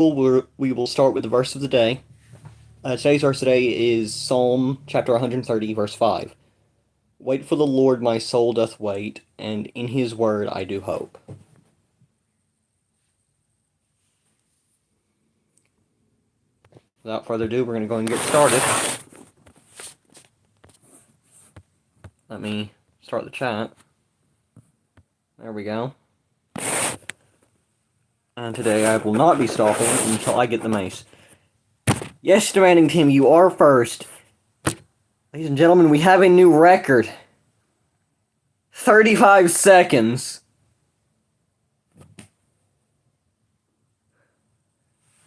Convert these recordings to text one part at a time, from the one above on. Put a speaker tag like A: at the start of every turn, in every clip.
A: We will start with the verse of the day. Today's verse today is Psalm chapter 130, verse 5. Wait for the Lord, my soul doth wait, and in his word I do hope. Without further ado, we're going to go and get started. Let me start the chat. There we go. And today I will not be stopping until I get the mace. Yes, Demanding Team, you are first. Ladies and gentlemen, we have a new record. 35 seconds.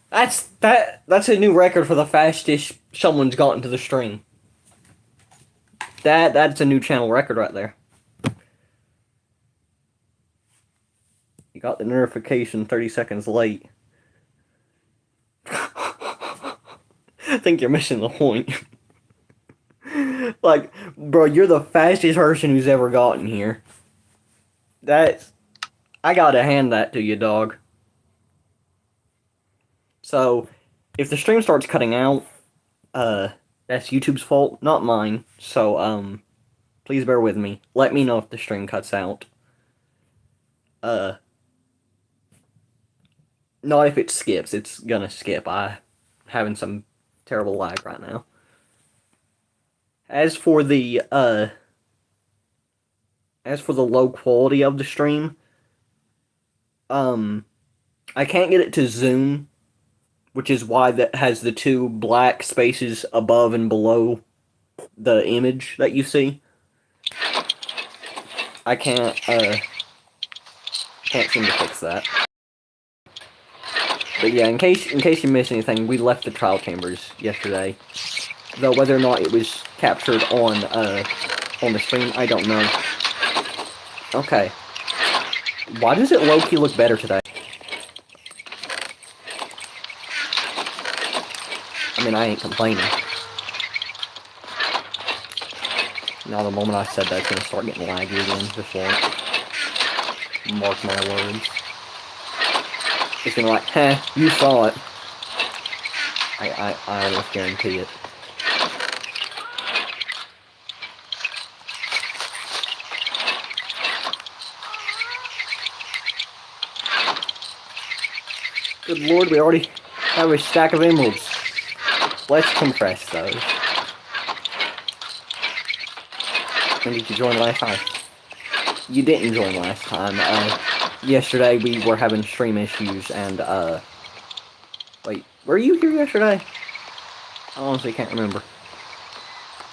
A: That's a new record for the fastest someone's gotten to the stream. That's a new channel record right there. You got the notification 30 seconds late. I think you're missing the point. Like, bro, you're the fastest person who's ever gotten here. I gotta hand that to you, dog. So, if the stream starts cutting out, that's YouTube's fault, not mine. So, please bear with me. Let me know if the stream cuts out. Not if it skips. It's gonna skip. I'm having some terrible lag right now. As for the low quality of the stream, I can't get it to zoom, which is why that has the two black spaces above and below the image that you see. I can't seem to fix that. But yeah, in case you missed anything, we left the trial chambers yesterday. Though whether or not it was captured on the stream, I don't know. Okay. Why does it low-key look better today? I mean, I ain't complaining. Now the moment I said that, it's gonna start getting laggy again. Just won't. Mark my words. It's gonna like, heh, you saw it. I almost guarantee it. Good lord, we already have a stack of emeralds. Let's compress those. When did you join last time? You didn't join last time. Yesterday we were having stream issues and, wait, were you here yesterday? I honestly can't remember.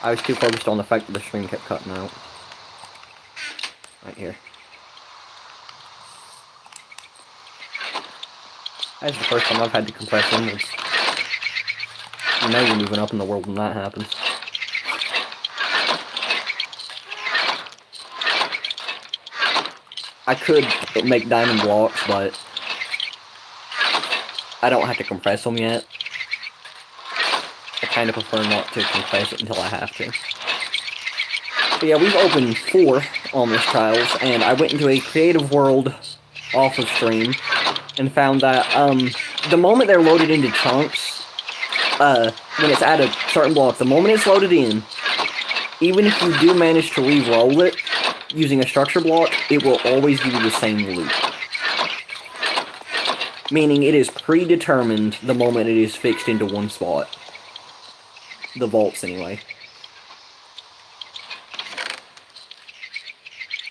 A: I was too focused on the fact that the stream kept cutting out. Right here. That's the first time I've had to compress emeralds. You know you're moving up in the world when that happens. I could make diamond blocks, but I don't have to compress them yet. I kind of prefer not to compress it until I have to. So yeah, we've opened 4 Almost Trials, and I went into a creative world off of stream and found that the moment they're loaded into chunks, when it's at a certain block, the moment it's loaded in, even if you do manage to re-roll it using a structure block, it will always give you the same loot. Meaning it is predetermined the moment it is fixed into one spot. The vaults, anyway.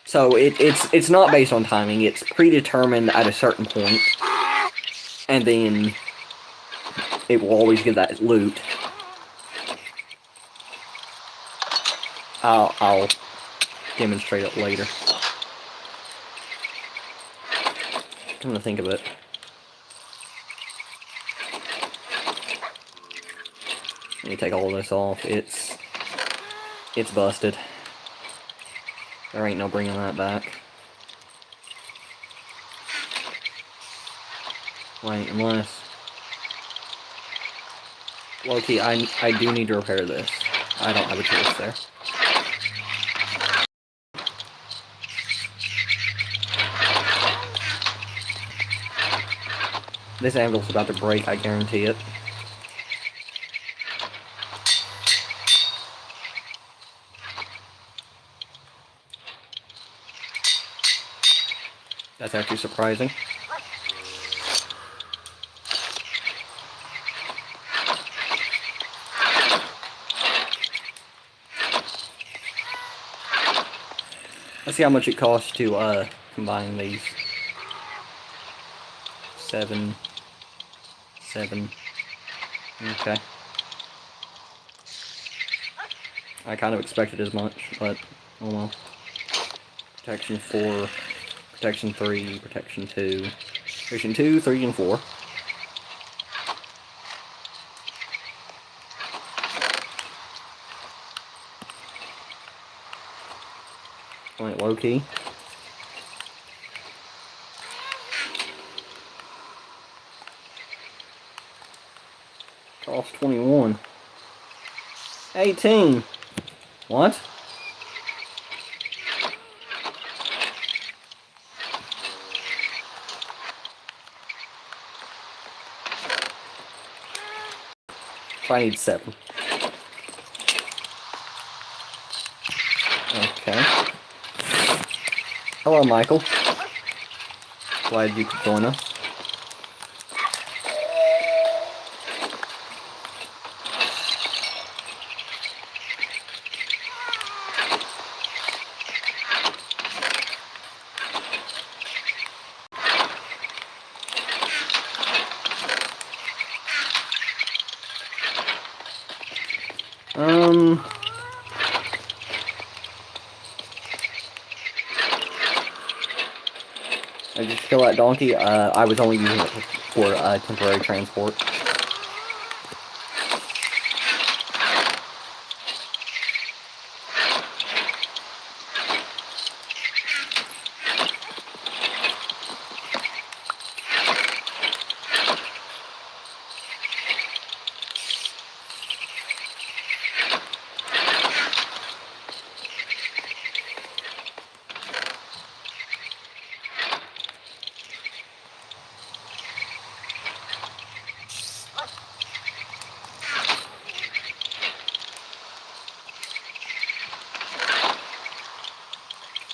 A: So it's not based on timing, it's predetermined at a certain point, and then it will always give that loot. I'll demonstrate it later. Come to think of it. Let me take all this off. It's busted. There ain't no bringing that back. Wait, unless... Low-key, I do need to repair this. I don't have a choice there. This anvil's about to break, I guarantee it. That's actually surprising. Let's see how much it costs to combine these. 7. Okay. I kind of expected as much, but oh well. Protection 4, protection 3, protection 2, protection 2, 3, and 4. Went low key. Cost 21. 18. What? I need 7. Okay. Hello, Michael. Glad you could join us. I just kill that donkey. I was only using it for temporary transport.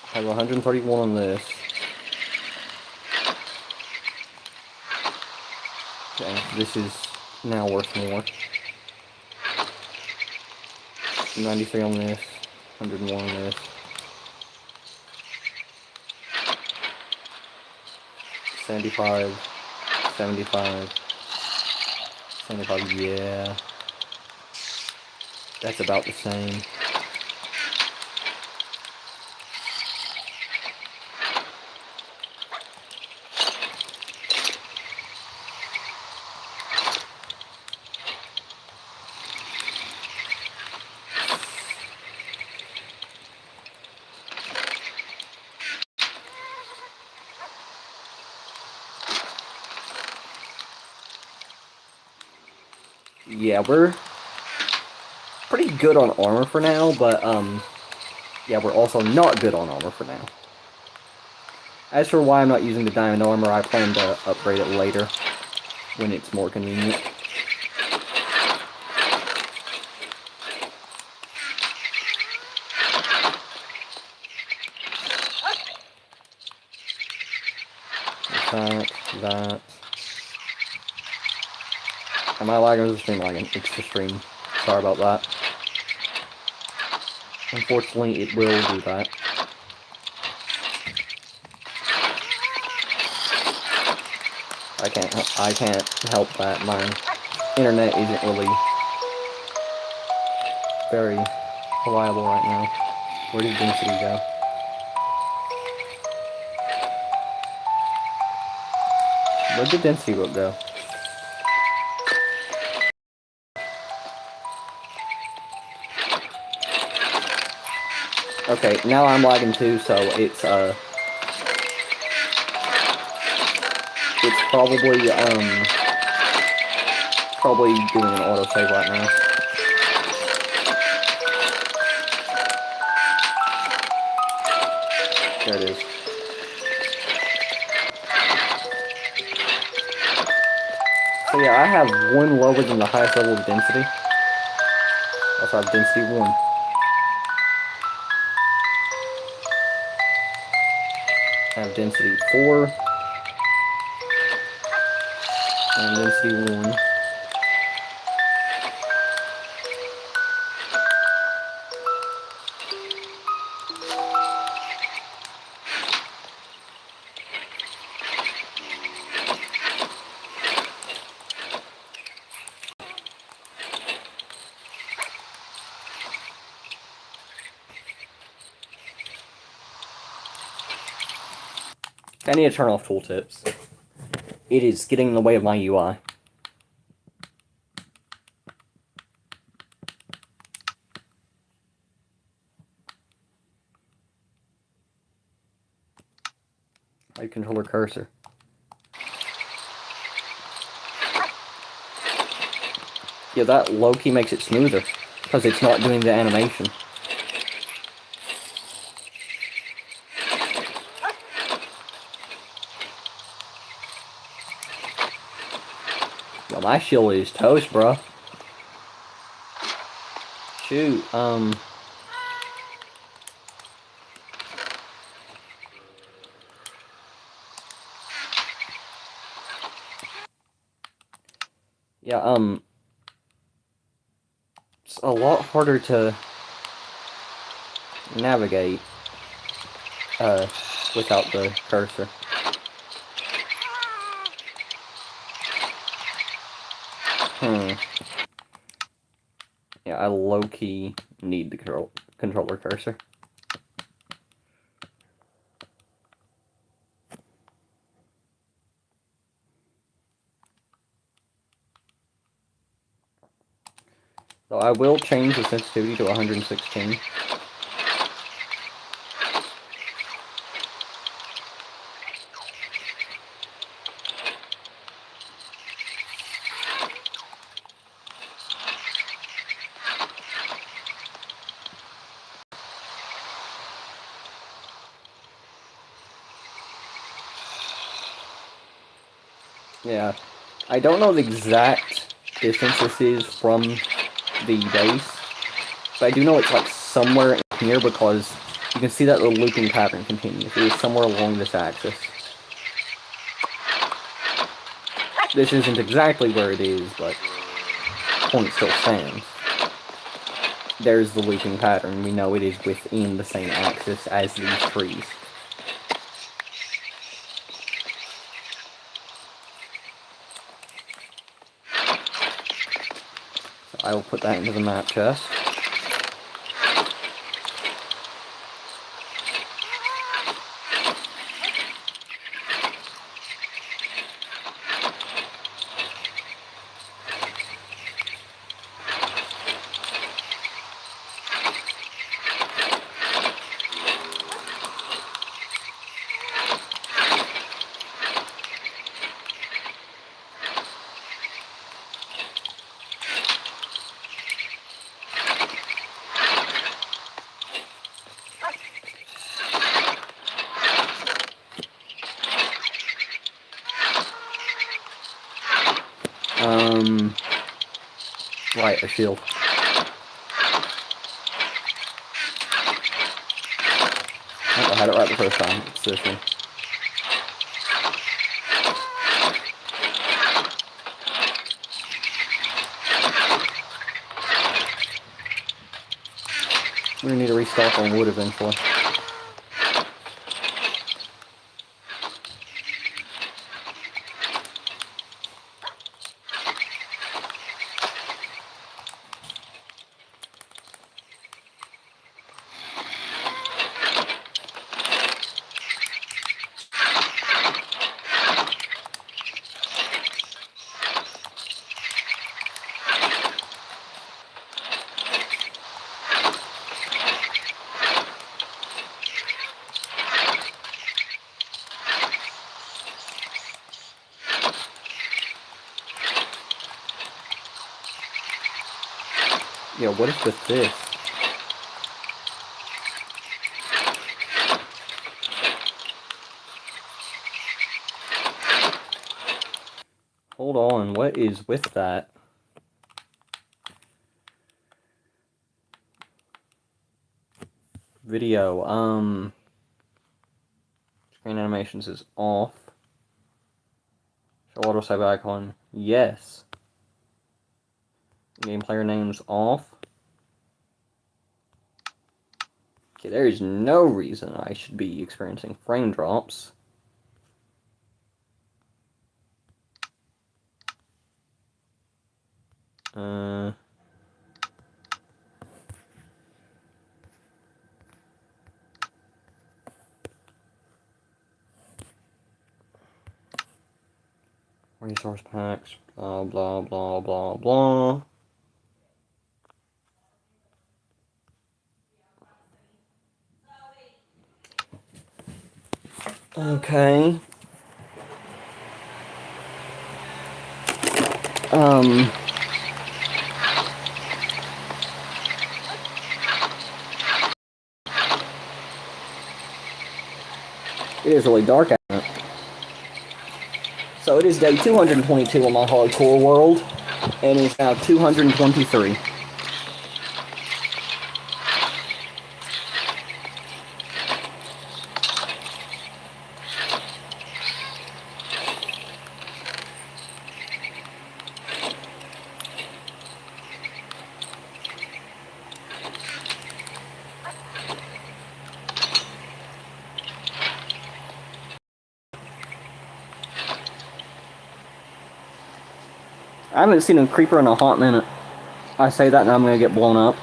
A: I have 131 on this. Okay, this is now worth more. 93 on this, 101 on this. 75, 75, 75, yeah. That's about the same. Yeah, we're pretty good on armor for now, but, yeah, we're also not good on armor for now. As for why I'm not using the diamond armor, I plan to upgrade it later, when it's more convenient. That. Am I lagging or is the stream lagging? It's the stream. Sorry about that. Unfortunately, it will do that. I can't help that. My internet isn't really very reliable right now. Where did density go? Where did density go? Okay, now I'm lagging too, so it's probably doing an autosave right now. There it is. Yeah, I have one lower than the highest level of density. Also, I have density 1. I have density 4. And density 1. I need to turn off tooltips. It is getting in the way of my UI. I controller cursor. Yeah, that low-key makes it smoother, because it's not doing the animation. Yo, my shield is toast, bro. Shoot, yeah, it's a lot harder to navigate, without the cursor. Yeah, I low-key need the controller cursor. So I will change the sensitivity to 116. Yeah, I don't know the exact distance this is from the base, but I do know it's like somewhere in here because you can see that the looping pattern continues. It is somewhere along this axis. This isn't exactly where it is, but the point still stands. There's the looping pattern. We know it is within the same axis as these trees. So I will put that into the map chest. Right, a shield. Oh, I had it right the first time. It's this one. We're gonna need to restock on wood eventually. Yeah, what is with this? Hold on, what what is with that? Video, screen animations is off. Show autosave icon, yes. Game player name's off. Okay, there is no reason I should be experiencing frame drops. Resource packs, blah, blah, blah, blah, blah. Okay. It is really dark out there. So it is day 222 on my hardcore world, and it's now 223. I haven't seen a creeper in a hot minute. I say that and I'm gonna get blown up.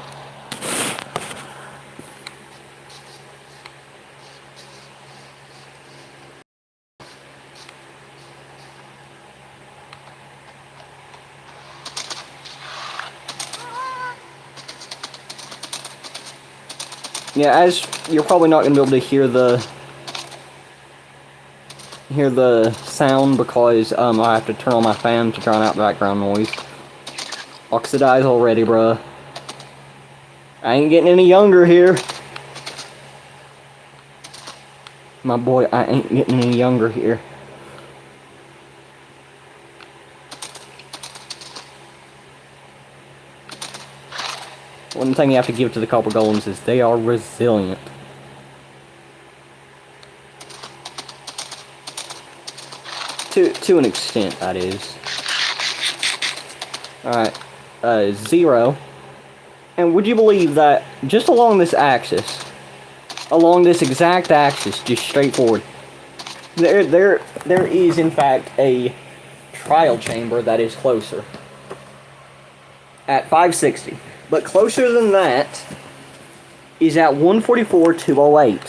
A: Yeah, as you're probably not gonna be able to hear the sound because I have to turn on my fan to drown out background noise. Oxidize already, bruh. I ain't getting any younger here. My boy, I ain't getting any younger here. One thing you have to give to the copper golems is they are resilient. To an extent, that is. Alright, 0. And would you believe that just along this axis, along this exact axis, just straightforward, there is in fact a trial chamber that is closer. At 560. But closer than that is at 144,208.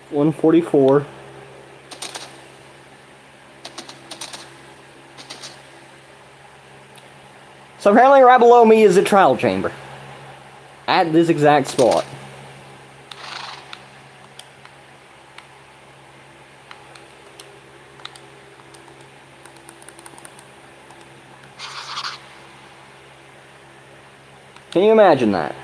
A: .144. So apparently right below me is a trial chamber. At this exact spot. Can you imagine that?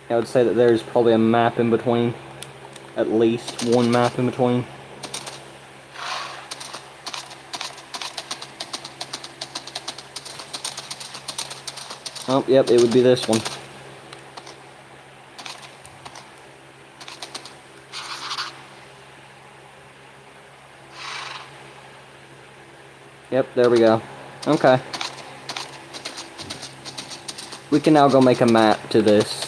A: I would say that there's probably a map in between. At least one map in between. Oh, yep, it would be this one. Yep, there we go. Okay. We can now go make a map to this.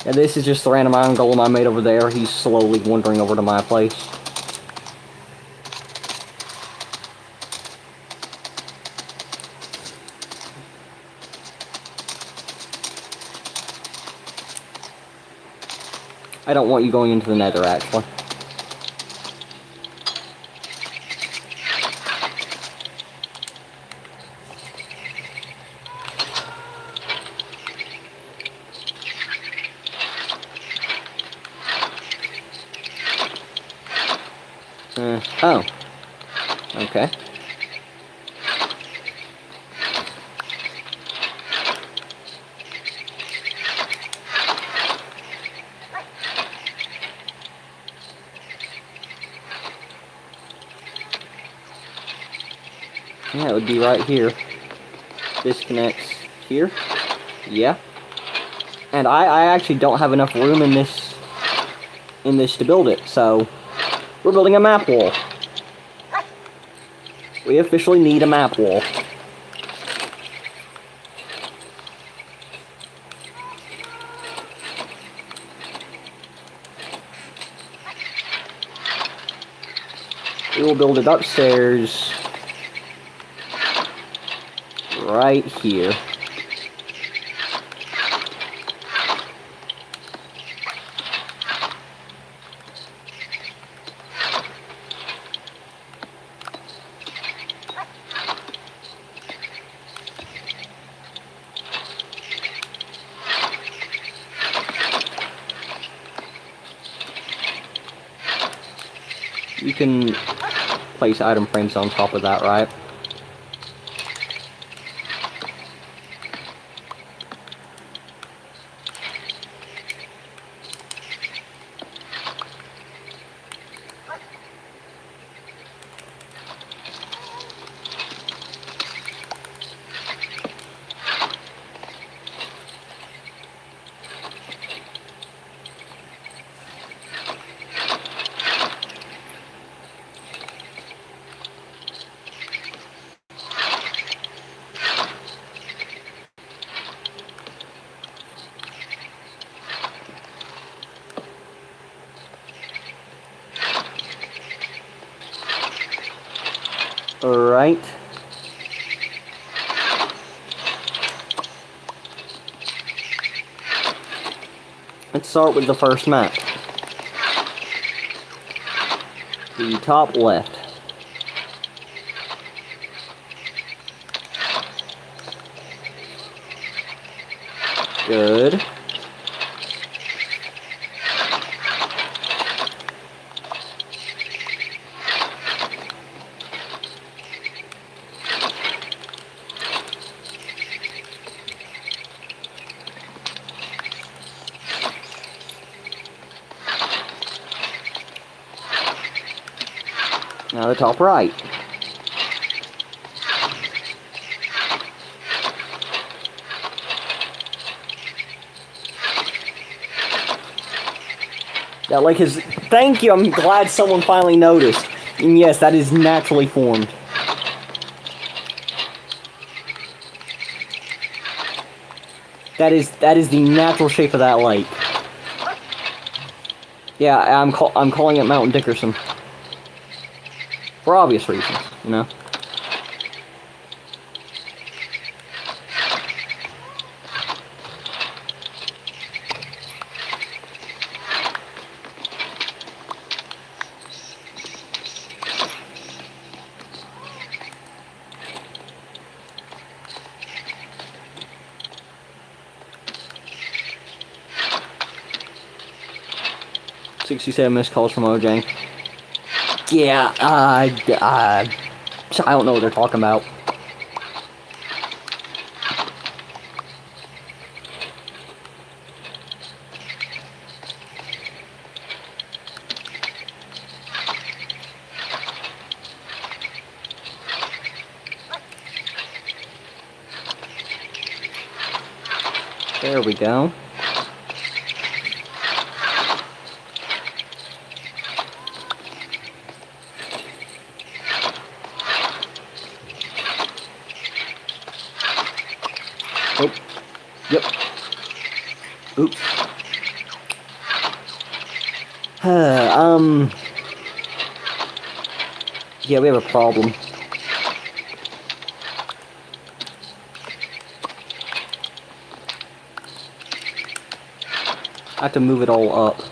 A: Yeah, this is just the random iron golem I made over there. He's slowly wandering over to my place. I don't want you going into the nether, actually. Oh. Okay. Yeah, it would be right here. Disconnects here. Yeah. And I actually don't have enough room in this to build it, so we're building a map wall. We officially need a map wall. We will build it upstairs right here. You can place item frames on top of that, right? Alright. Let's start with the first map. The top left. Good. Now the top right. That lake is... Thank you! I'm glad someone finally noticed. And yes, that is naturally formed. That is the natural shape of that lake. Yeah, I'm calling it Mountain Dickerson. For obvious reasons, you know? "67 missed calls from Ojang." Yeah, I don't know what they're talking about. There we go. Oh, yep. Oops. Yeah, we have a problem. I have to move it all up.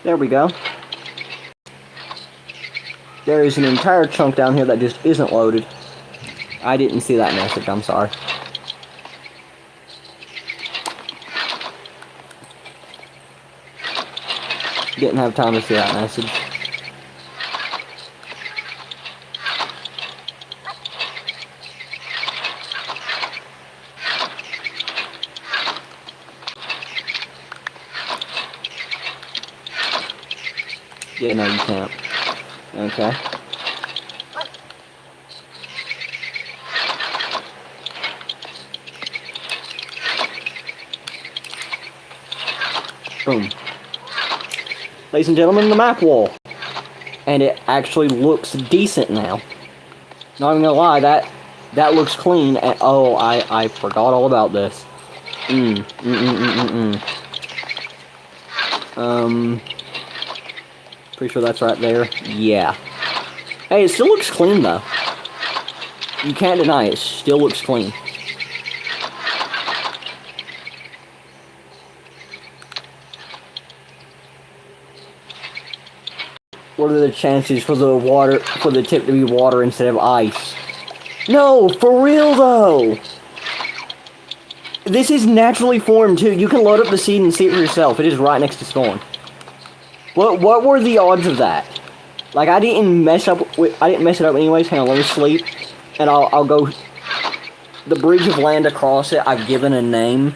A: There we go. There is an entire chunk down here that just isn't loaded. I didn't see that message, I'm sorry. Didn't have time to see that message. Yeah, no, you can't. Okay. Boom. Ladies and gentlemen, the map wall. And it actually looks decent now. Not even gonna lie, that looks clean. And oh, I forgot all about this. Pretty sure that's right there. Yeah. Hey, it still looks clean though. You can't deny it. It still looks clean. What are the chances for the tip to be water instead of ice? No, for real though. This is naturally formed too. You can load up the seed and see it for yourself. It is right next to spawn. What were the odds of that? Like I didn't mess it up anyways. Hang on, let me sleep, and I'll go. The bridge of land across it. I've given a name.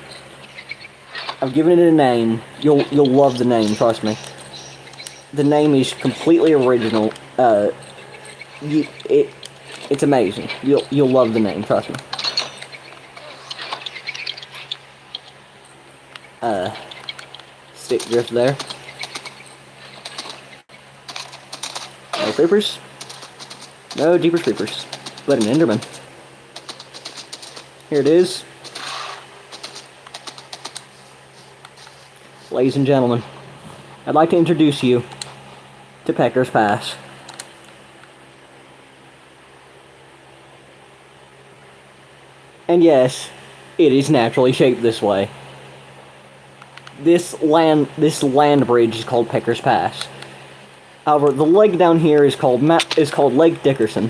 A: I've given it a name. You'll love the name. Trust me. The name is completely original. It's amazing. You'll love the name. Trust me. Stick drift there. No creepers. No deeper creepers. But an Enderman. Here it is. Ladies and gentlemen, I'd like to introduce you to Pecker's Pass. And yes, it is naturally shaped this way. This land bridge is called Pecker's Pass. However, the lake down here is called Lake Dickerson.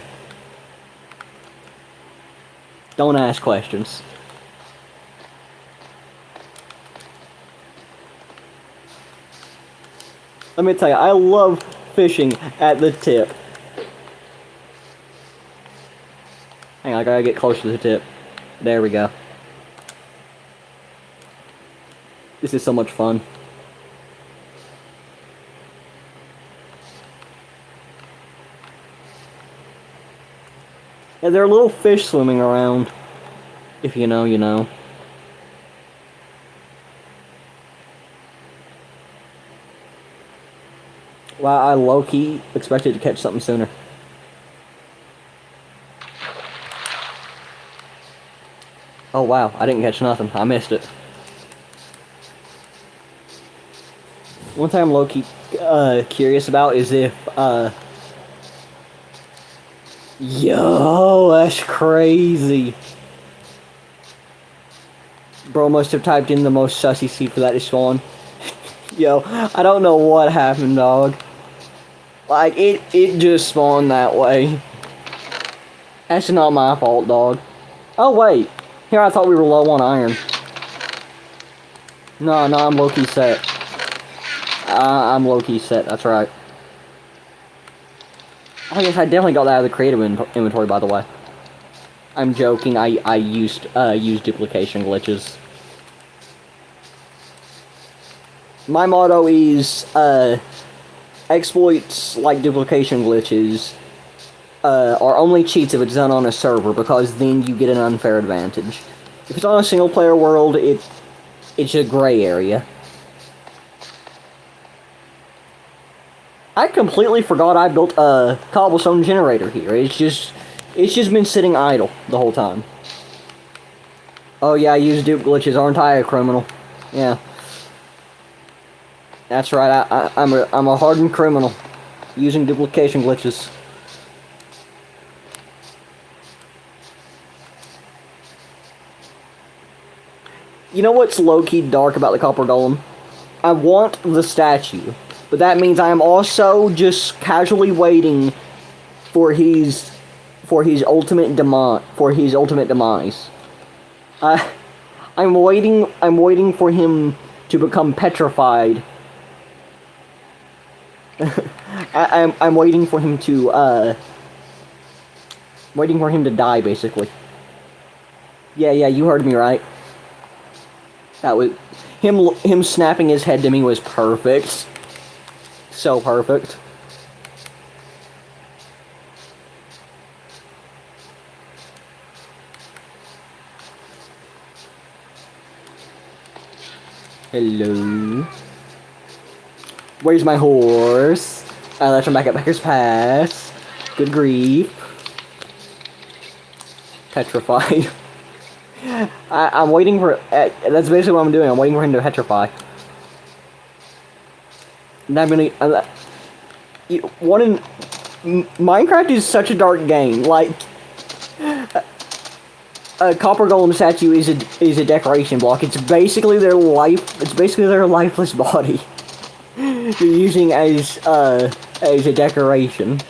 A: Don't ask questions. Let me tell you, I love fishing at the tip. Hang on, I gotta get closer to the tip. There we go. This is so much fun. Yeah, there are little fish swimming around. If you know, you know. Wow, I low-key expected to catch something sooner. Oh wow, I didn't catch nothing. I missed it. One thing I'm low-key curious about is if, yo, that's crazy. Bro must have typed in the most sussy seed for that to spawn. Yo, I don't know what happened, dog. Like, it just spawned that way. That's not my fault, dog. Oh, wait. Here, I thought we were low on iron. No, I'm low-key set. I'm low-key set, that's right. Oh, yes, I definitely got that out of the creative inventory, by the way. I'm joking, I used duplication glitches. My motto is, exploits like duplication glitches are only cheats if it's done on a server, because then you get an unfair advantage. If it's on a single player world, it's a gray area. I completely forgot I built a cobblestone generator here. It's just been sitting idle the whole time. Oh yeah, I use dupe glitches, aren't I a criminal? Yeah. That's right, I'm a hardened criminal, using duplication glitches. You know what's low-key dark about the copper golem? I want the statue, but that means I am also just casually waiting for his ultimate demise. I'm waiting for him to become petrified. I'm waiting for him to die, basically. Yeah, you heard me right. That was him snapping his head to me was perfect. So perfect. Hello. Where's my horse? I left him back at Becker's Pass. Good grief. Petrified. I'm waiting for... that's basically what I'm doing. I'm waiting for him to petrify. And I'm gonna... Minecraft is such a dark game. Like... a copper golem statue is a decoration block. It's basically their lifeless body. You're using as a decoration.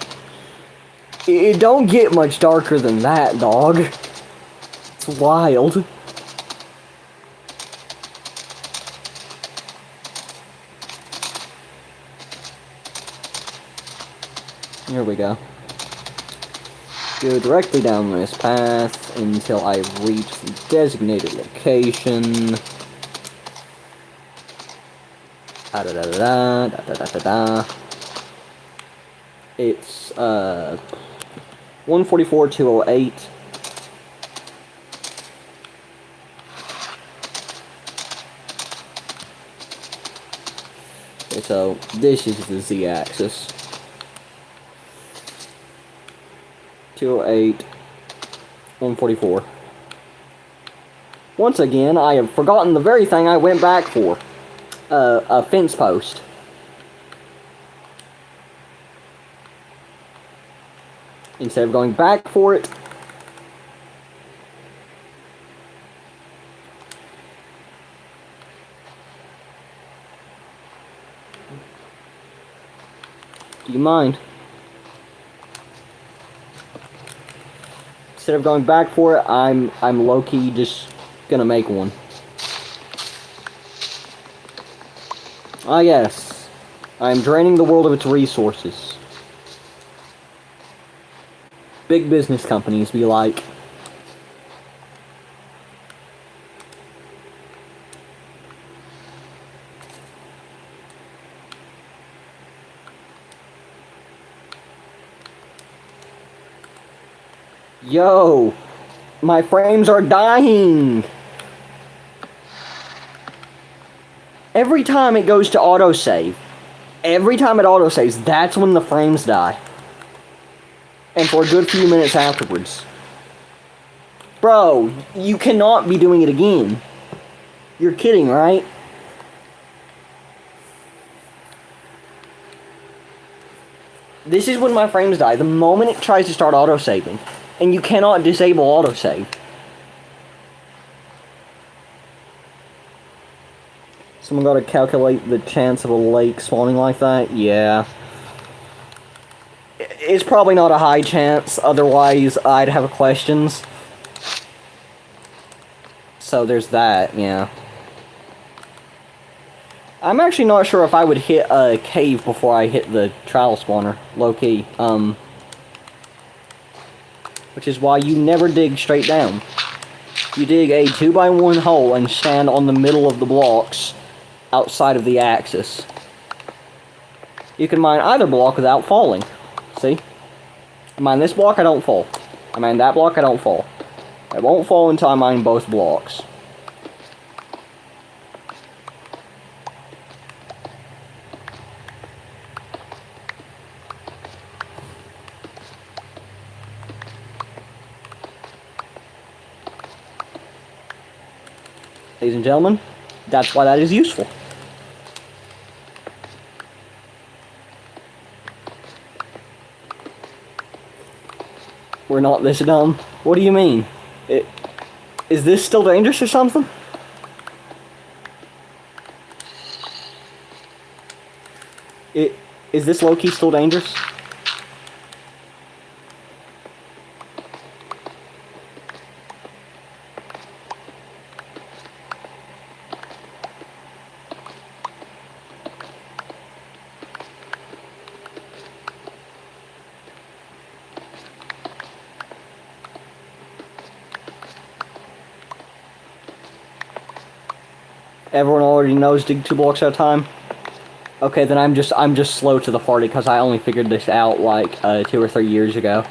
A: It don't get much darker than that, dog. It's wild. Here we go. Go directly down this path until I reach the designated location. Da da da da da da da da. It's 144-208. Okay, so this is the z-axis. 208, 144. Once again, I have forgotten the very thing I went back for. A fence post. Instead of going back for it, do you mind? Instead of going back for it, I'm low-key just gonna make one. Ah yes, I'm draining the world of its resources. Big business companies be like, yo, my frames are dying. Every time it goes to autosave, that's when the frames die. And for a good few minutes afterwards. Bro, you cannot be doing it again. You're kidding, right? This is when my frames die, the moment it tries to start autosaving. And you cannot disable autosave. Someone gotta calculate the chance of a lake spawning like that? Yeah. It's probably not a high chance, otherwise I'd have questions. So there's that, yeah. I'm actually not sure if I would hit a cave before I hit the trial spawner, low-key. Which is why you never dig straight down. You dig a 2x1 hole and stand on the middle of the blocks outside of the axis. You can mine either block without falling. See? I mine this block, I don't fall. I mine that block, I don't fall. I won't fall until I mine both blocks. Ladies and gentlemen, that's why that is useful. We're not this dumb. What do you mean? Is this still dangerous or something? Is this low-key still dangerous? Everyone already knows dig 2 blocks at a time. Okay, then I'm just slow to the party because I only figured this out like 2 or 3 years ago.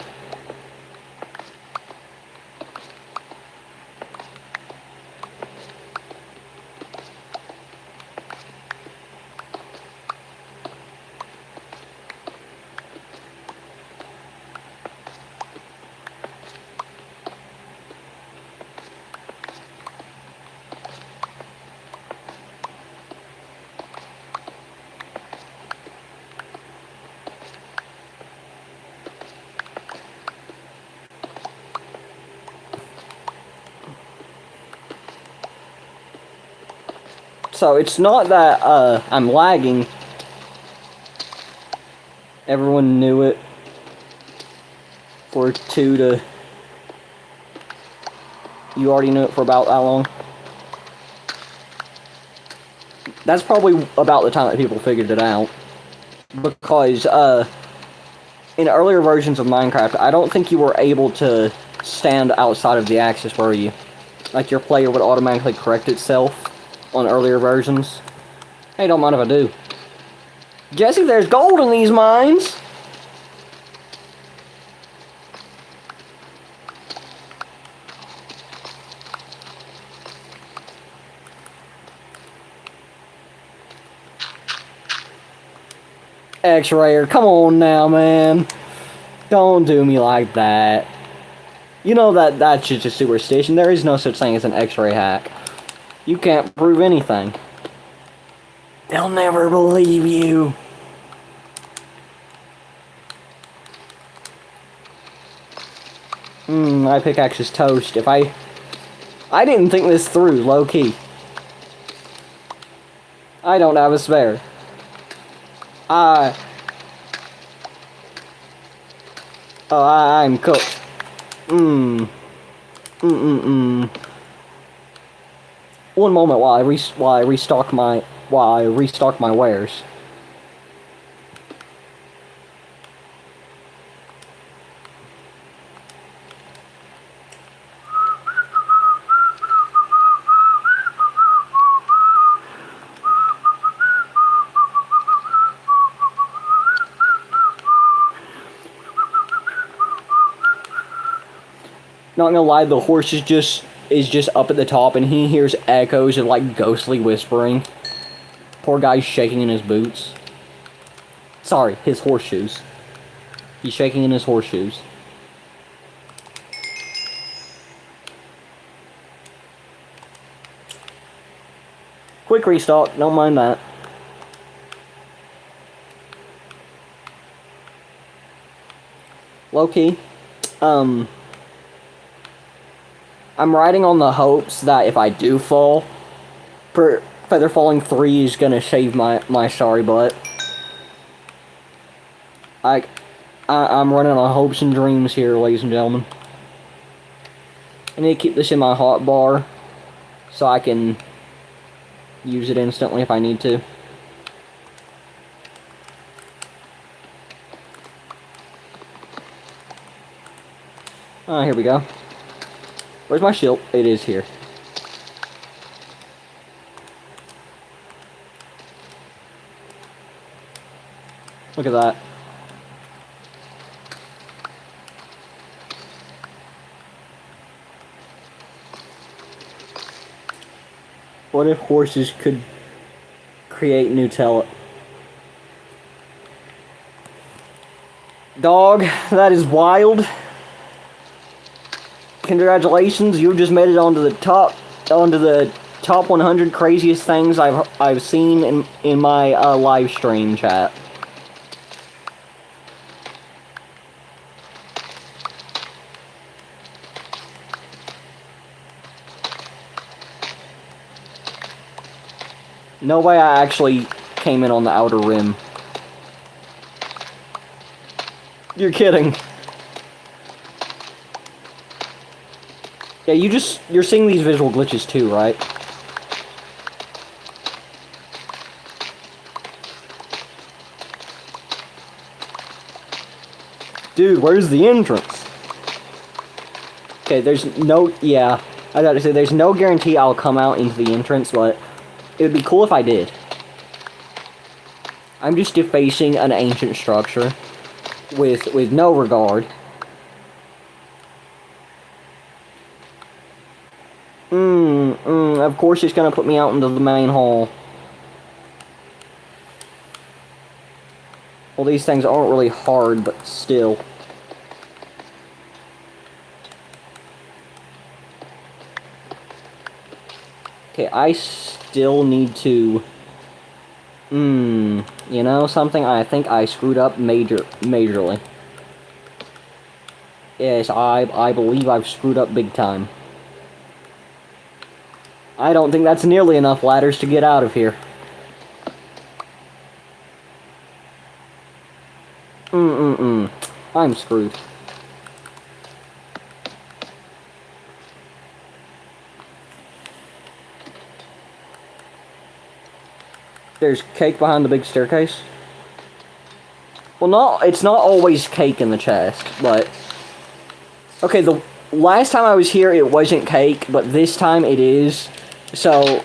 A: So it's not that I'm lagging. Everyone knew it. For 2 to... You already knew it for about that long. That's probably about the time that people figured it out. Because in earlier versions of Minecraft, I don't think you were able to stand outside of the axis, were you? Like your player would automatically correct itself on earlier versions. Hey, don't mind if I do. Jesse, there's gold in these mines! X-rayer, come on now, man. Don't do me like that. You know that that's just a superstition. There is no such thing as an X-ray hack. You can't prove anything. They'll never believe you. My pickaxe is toast. I didn't think this through, low-key. I don't have a spare. I'm cooked. One moment while I restock my wares. Not gonna lie, the horse is just up at the top, and he hears echoes of like ghostly whispering. Poor guy's shaking in his boots. Sorry, his horseshoes. He's shaking in his horseshoes. Quick restock, don't mind that. Low-key, I'm riding on the hopes that if I do fall, Feather Falling 3 is gonna save my sorry butt. I'm running on hopes and dreams here, ladies and gentlemen. I need to keep this in my hotbar so I can use it instantly if I need to. Here we go. Where's my shield? It is here. Look at that. What if horses could create Nutella? Dog, that is wild. Congratulations, you just made it onto the top 100 craziest things I've seen in my live stream chat. No way I actually came in on the outer rim. You're kidding. Yeah, you're seeing these visual glitches too, right? Dude, where's the entrance? Okay, there's no... Yeah, I gotta say, there's no guarantee I'll come out into the entrance, but it would be cool if I did. I'm just defacing an ancient structure with no regard. Of course it's gonna put me out into the main hall. Well, these things aren't really hard, but still. Okay, I still need to... you know something? I think I screwed up majorly. Yes, I believe I've screwed up big time. I don't think that's nearly enough ladders to get out of here. I'm screwed. There's cake behind the big staircase. Well, it's not always cake in the chest, but... Okay, the last time I was here, it wasn't cake, but this time it is. So,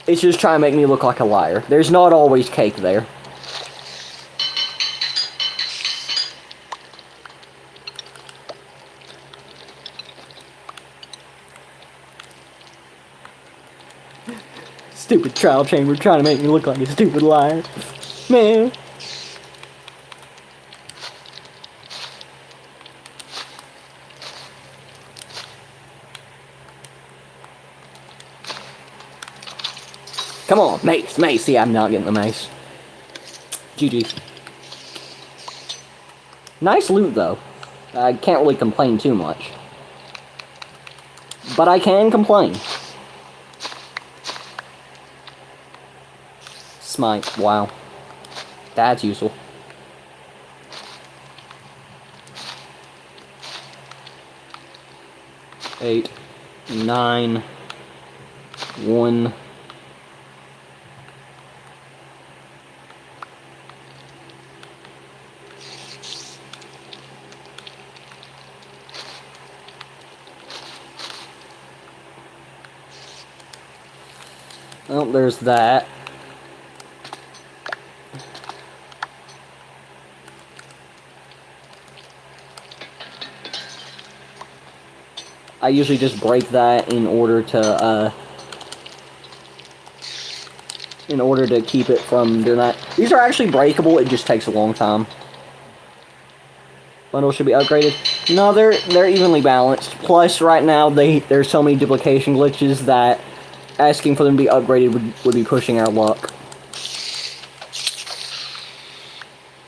A: it's just trying to make me look like a liar. There's not always cake there. Stupid trial chamber trying to make me look like a stupid liar. Man. Come on, Mace, Mace. Yeah, I'm not getting the Mace. GG. Nice loot, though. I can't really complain too much. But I can complain. Smite, wow. That's useful. Eight, 9, 1. Well, there's that. I usually just break that in order to keep it from doing that. These are actually breakable, it just takes a long time. Bundle should be upgraded. No, they're evenly balanced. Plus, right now, there's so many duplication glitches that asking for them to be upgraded would be pushing our luck.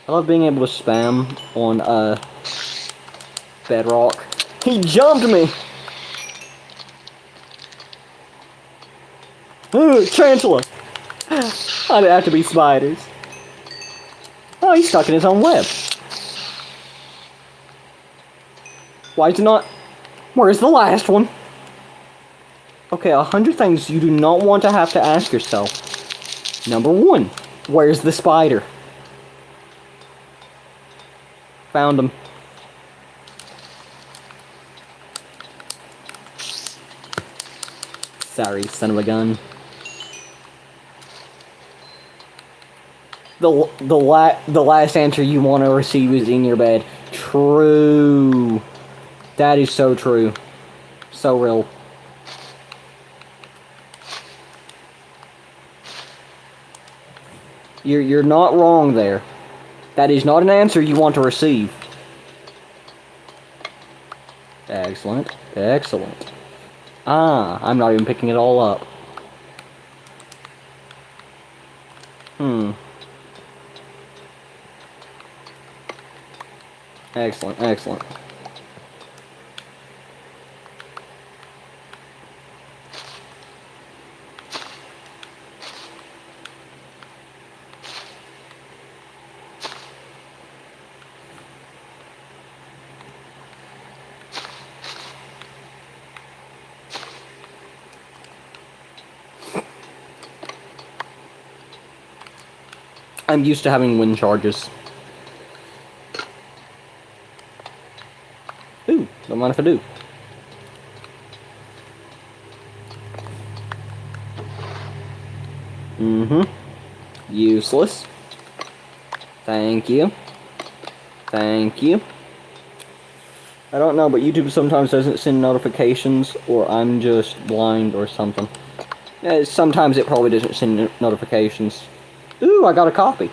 A: I love being able to spam on, Bedrock. He jumped me! Ooh, tarantula! I'd have to be spiders. Oh, he's stuck in his own web. Why is it not... Where's the last one? Okay, 100 things you do not want to have to ask yourself. Number 1, where's the spider? Found him. Sorry, son of a gun. The last answer you want to receive is in your bed. True. That is so true. So real. You're not wrong there. That is not an answer you want to receive. Excellent. Excellent. Ah, I'm not even picking it all up. Excellent, excellent. I'm used to having wind charges. Ooh, don't mind if I do. Useless. Thank you. Thank you. I don't know, but YouTube sometimes doesn't send notifications, or I'm just blind or something. Sometimes it probably doesn't send notifications. Ooh, I got a copy.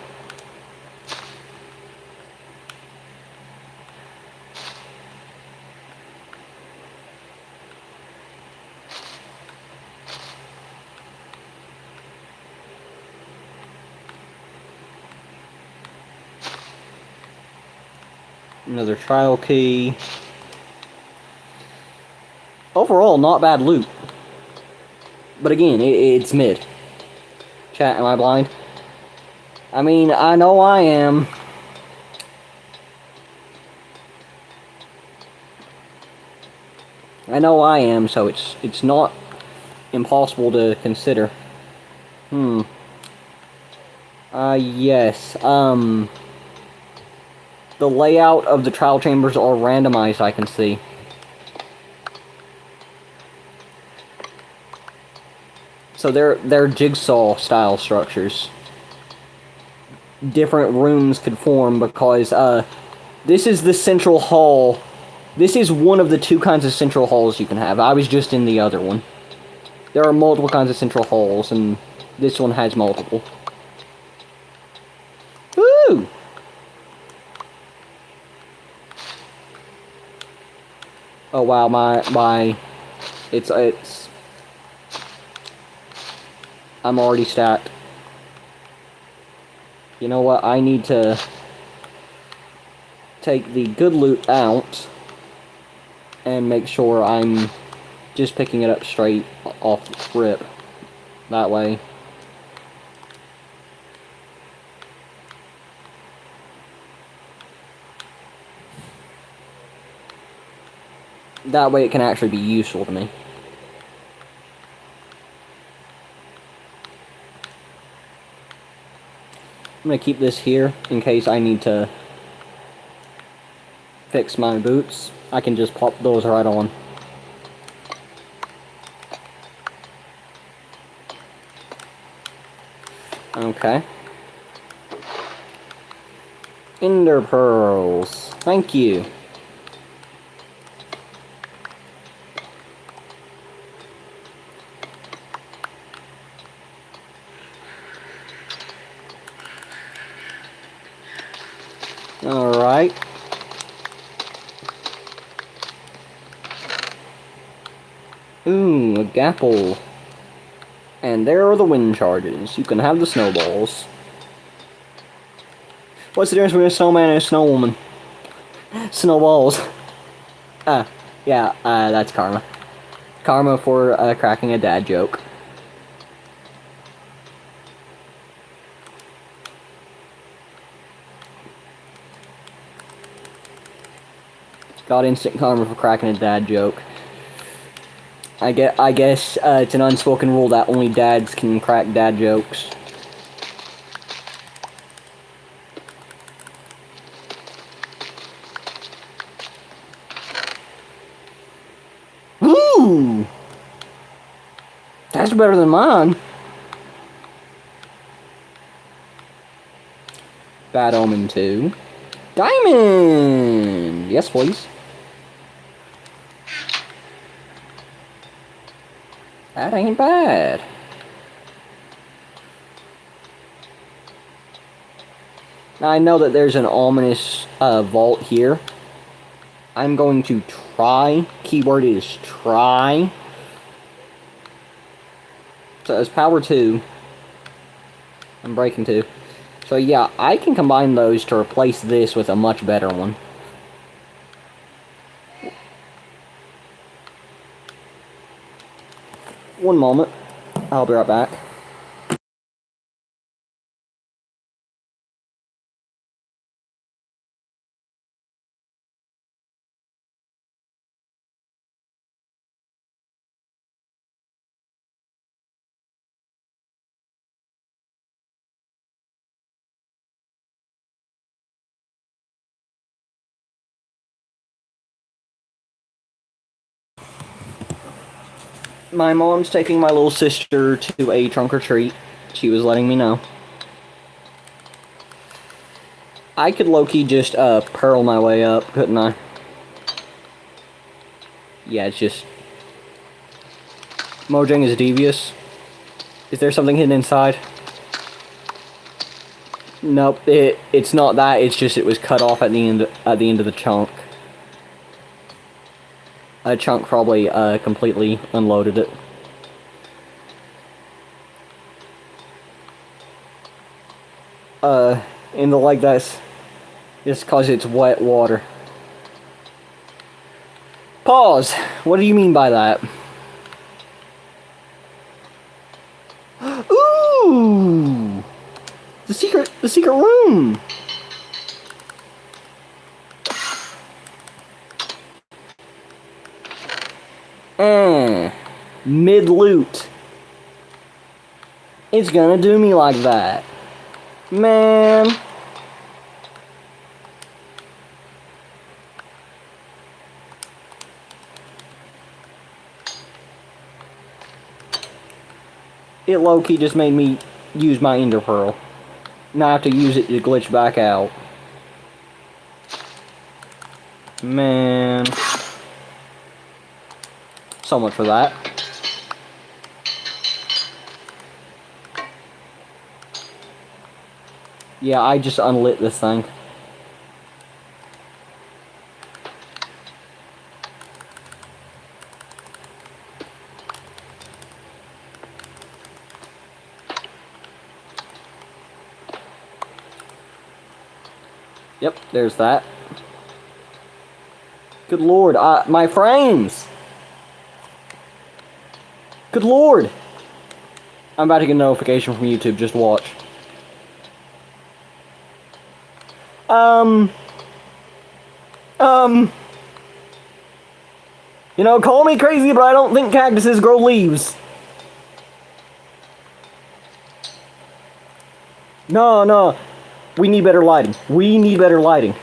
A: Another trial key. Overall, not bad loot. But again, it's mid. Chat, am I blind? I mean, I know I am. I know I am, so it's not impossible to consider. Yes. The layout of the trial chambers are randomized, I can see. So they're jigsaw-style structures. Different rooms could form because, this is the central hall. This is one of the two kinds of central halls you can have. I was just in the other one. There are multiple kinds of central halls, and this one has multiple. Woo! Oh wow, it's I'm already stacked. You know what? I need to take the good loot out and make sure I'm just picking it up straight off rip. That way. That way it can actually be useful to me. I'm gonna keep this here in case I need to fix my boots. I can just pop those right on. Okay. Ender pearls. Thank you. Alright. Ooh, a gapple. And there are the wind charges. You can have the snowballs. What's the difference between a snowman and a snowwoman? Snowballs. Yeah, that's karma. Karma for cracking a dad joke. Got instant karma for cracking a dad joke. I guess it's an unspoken rule that only dads can crack dad jokes. Woo! That's better than mine. Bad Omen 2. Diamond! Yes, please. That ain't bad. Now, I know that there's an ominous vault here. I'm going to try. Keyword is try. So it's power 2. I'm breaking 2. So yeah, I can combine those to replace this with a much better one. One moment. I'll be right back. My mom's taking my little sister to a trunk or treat. She was letting me know. I could low-key just, pearl my way up, couldn't I? Yeah, it's just... Mojang is devious. Is there something hidden inside? Nope, it's not that, it's just it was cut off at the end of the chunk. A chunk probably, completely unloaded it. In the like that's just cause it's wet water. Pause. What do you mean by that? Ooh! The secret room! Mid-loot. It's gonna do me like that. Man. It low-key just made me use my ender pearl. Now I have to use it to glitch back out. Man. So much for that. Yeah, I just unlit this thing. Yep, there's that. Good lord, my frames! Good lord! I'm about to get a notification from YouTube, just watch. You know, call me crazy, but I don't think cactuses grow leaves. No. We need better lighting. We need better lighting.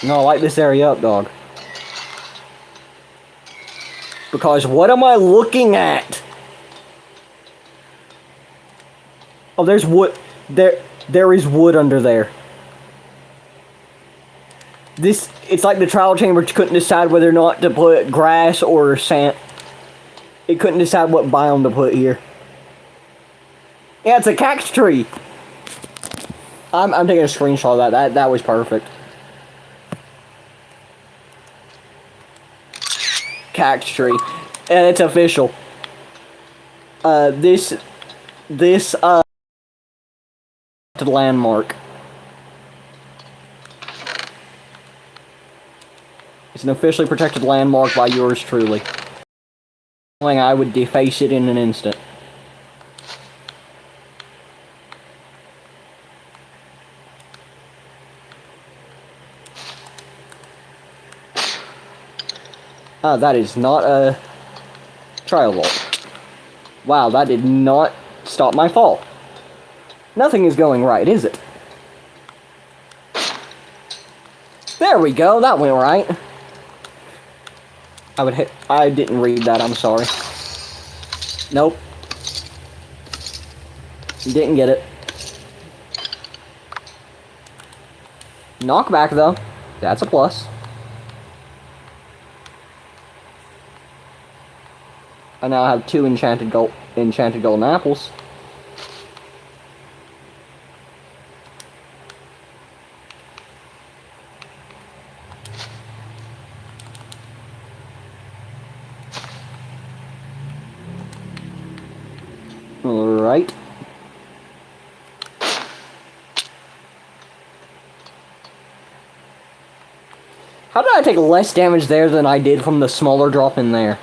A: No, light this area up, dog. Because what am I looking at? Oh, there's wood. There is wood under there. It's like the trial chamber couldn't decide whether or not to put grass or sand. It couldn't decide what biome to put here. Yeah, it's a cactus tree. I'm taking a screenshot of that. That was perfect. Cactus tree. And it's official. This landmark. It's an officially protected landmark by yours truly. I would deface it in an instant. That is not a trial vault. Wow, that did not stop my fall. Nothing is going right, is it? There we go, that went right. I didn't read that, I'm sorry. Nope. Didn't get it. Knockback, though. That's a plus. I now have 2 enchanted golden apples. Alright. How did I take less damage there than I did from the smaller drop in there?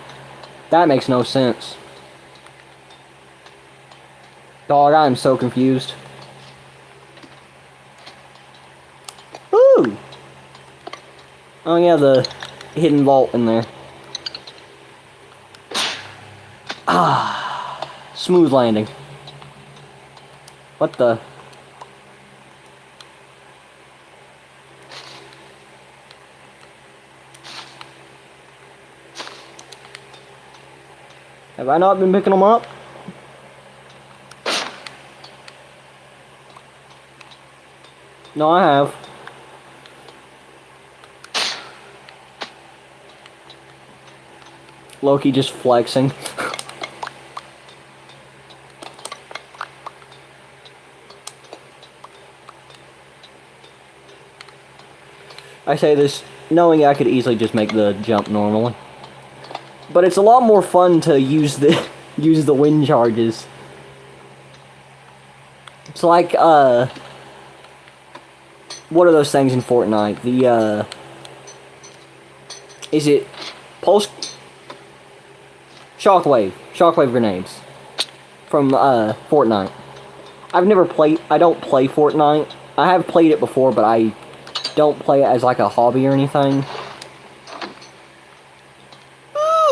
A: That makes no sense. Dog, I am so confused. Ooh! Oh yeah, the hidden vault in there. Ah, smooth landing. What the? Have I not been picking them up? No, I have. Loki just flexing. I say this knowing I could easily just make the jump normally. But it's a lot more fun to use the use the wind charges. It's like what are those things in Fortnite? The is it pulse shockwave grenades from Fortnite. I don't play Fortnite. I have played it before, but I don't play it as like a hobby or anything.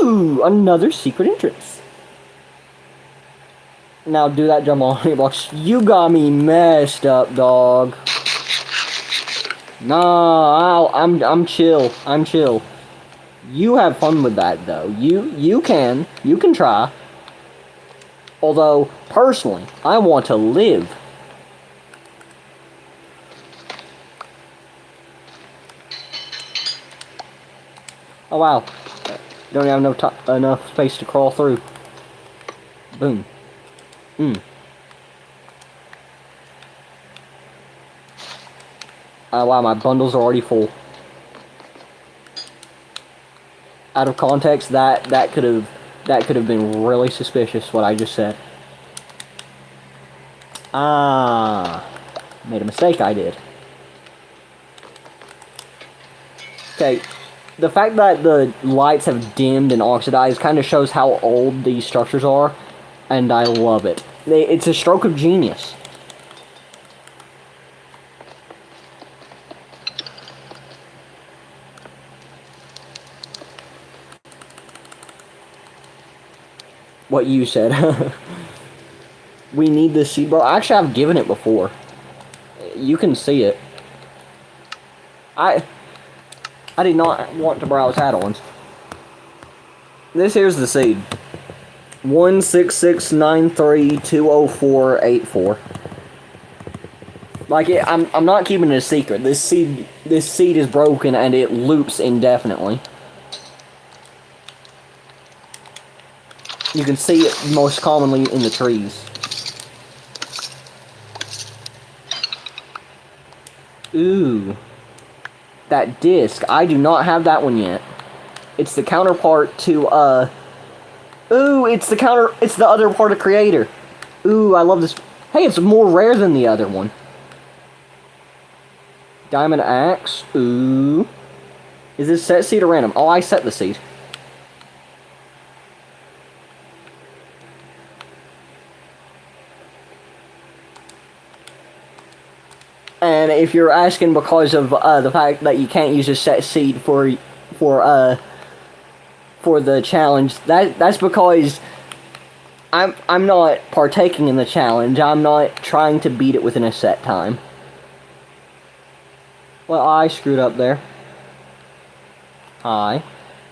A: Ooh, another secret entrance. Now do that jump on hitbox. You got me messed up, dog. Nah, I'm chill. I'm chill. You have fun with that though. You can try. Although personally, I want to live. Oh wow. Don't have enough space to crawl through. Boom. Oh wow, my bundles are already full. Out of context, that could have been really suspicious what I just said. Ah, made a mistake. I did. Okay, the fact that the lights have dimmed and oxidized kind of shows how old these structures are, and I love it. It's a stroke of genius. What you said. We need this seed, bro. Actually, I've given it before. You can see it. I did not want to browse add-ons. This here's the seed. 166932048 Like I'm not keeping it a secret. This seed is broken and it loops indefinitely. You can see it most commonly in the trees. Ooh. That disc. I do not have that one yet. It's the counterpart to, Ooh, it's the other part of Creator. Ooh, I love this. Hey, it's more rare than the other one. Diamond Axe. Ooh. Is this set seed or random? Oh, I set the seed. And if you're asking because of the fact that you can't use a set seed for the challenge, that's because I'm not partaking in the challenge. I'm not trying to beat it within a set time. Well, I screwed up there. Hi.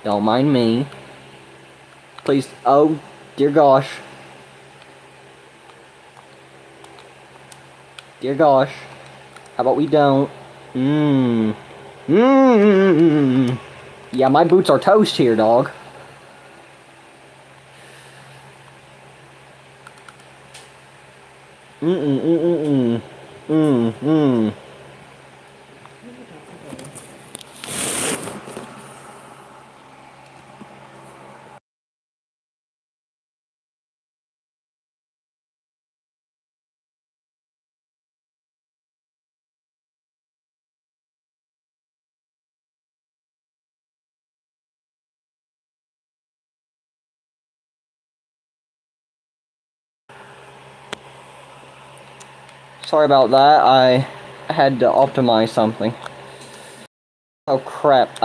A: Don't mind me. Please. Oh, dear gosh. Dear gosh. How about we don't? Yeah, my boots are toast here, dog. Sorry about that. I had to optimize something. Oh crap.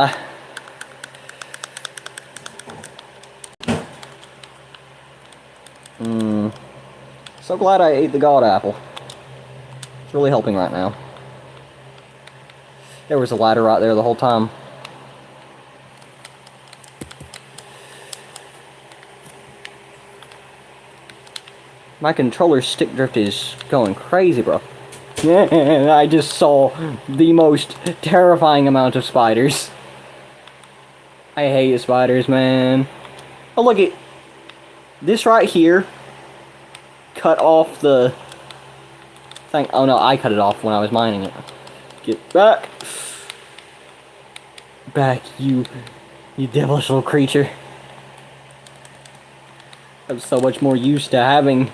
A: So glad I ate the god apple. It's really helping right now. There was a ladder right there the whole time. My controller's stick drift is going crazy, bro. I just saw the most terrifying amount of spiders. I hate spiders, man. Oh, look at this right here. Cut off the thing. Oh no, I cut it off when I was mining it. Get back. Back, you devilish little creature. I'm so much more used to having...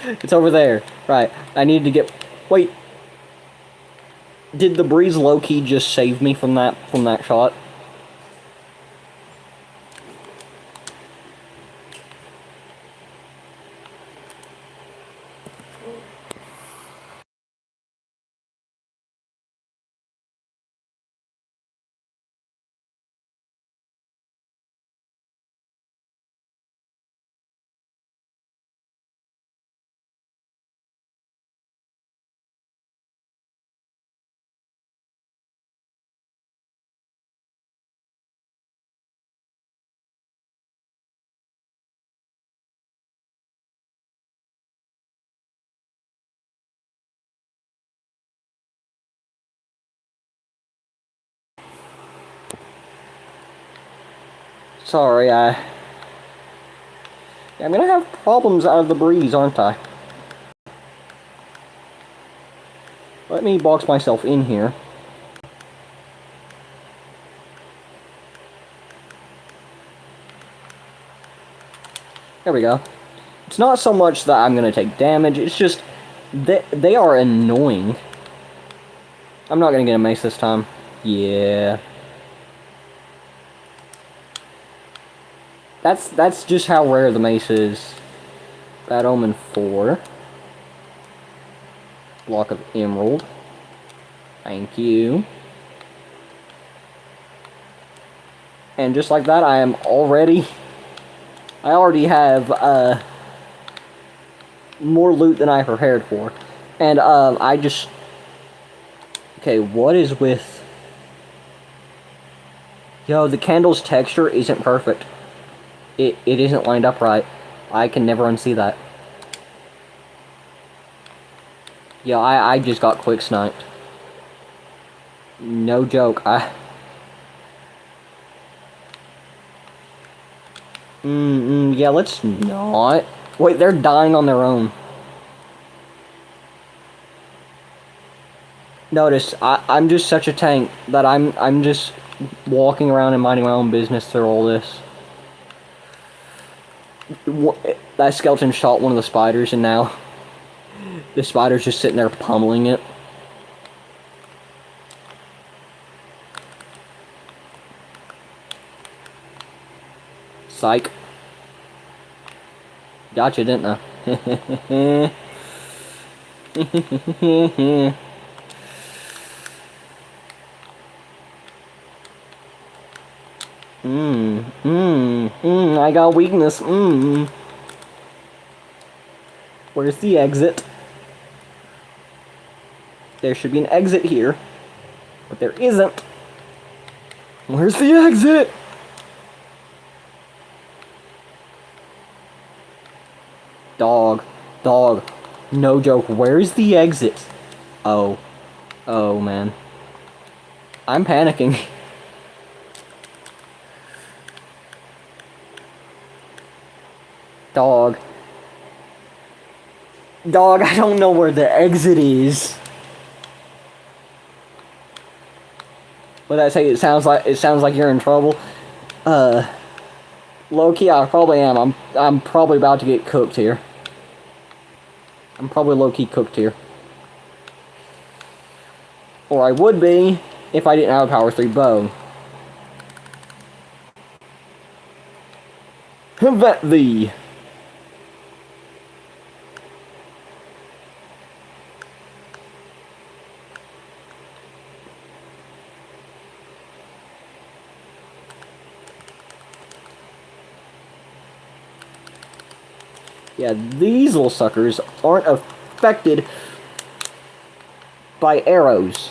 A: It's over there. Right, I need to get... Wait. Did the breeze low-key just save me from that shot? Sorry, I'm gonna have problems out of the breeze, aren't I? Let me box myself in here. There we go. It's not so much that I'm gonna take damage, it's just... They are annoying. I'm not gonna get a mace this time. Yeah. That's just how rare the mace is. Bad Omen 4. Block of Emerald. Thank you. And just like that, I already have, more loot than I prepared for. And, I just... Okay, what is with... Yo, the candle's texture isn't perfect. It isn't lined up right. I can never unsee that. Yo, I just got quick sniped. No joke, yeah, let's not. Wait, they're dying on their own. Notice, I'm just such a tank that I'm just walking around and minding my own business through all this. That skeleton shot one of the spiders, and now the spider's just sitting there pummeling it. Psych. Gotcha, didn't I? I got weakness. Where's the exit? There should be an exit here, but there isn't. Where's the exit? Dog. No joke, where's the exit? Oh, man. I'm panicking. Dog, I don't know where the exit is. What did I say? It sounds like you're in trouble. Low-key, I probably am. I'm probably about to get cooked here. I'm probably low-key cooked here. Or I would be if I didn't have a power 3 bow. Vet thee. Yeah, these little suckers aren't affected by arrows.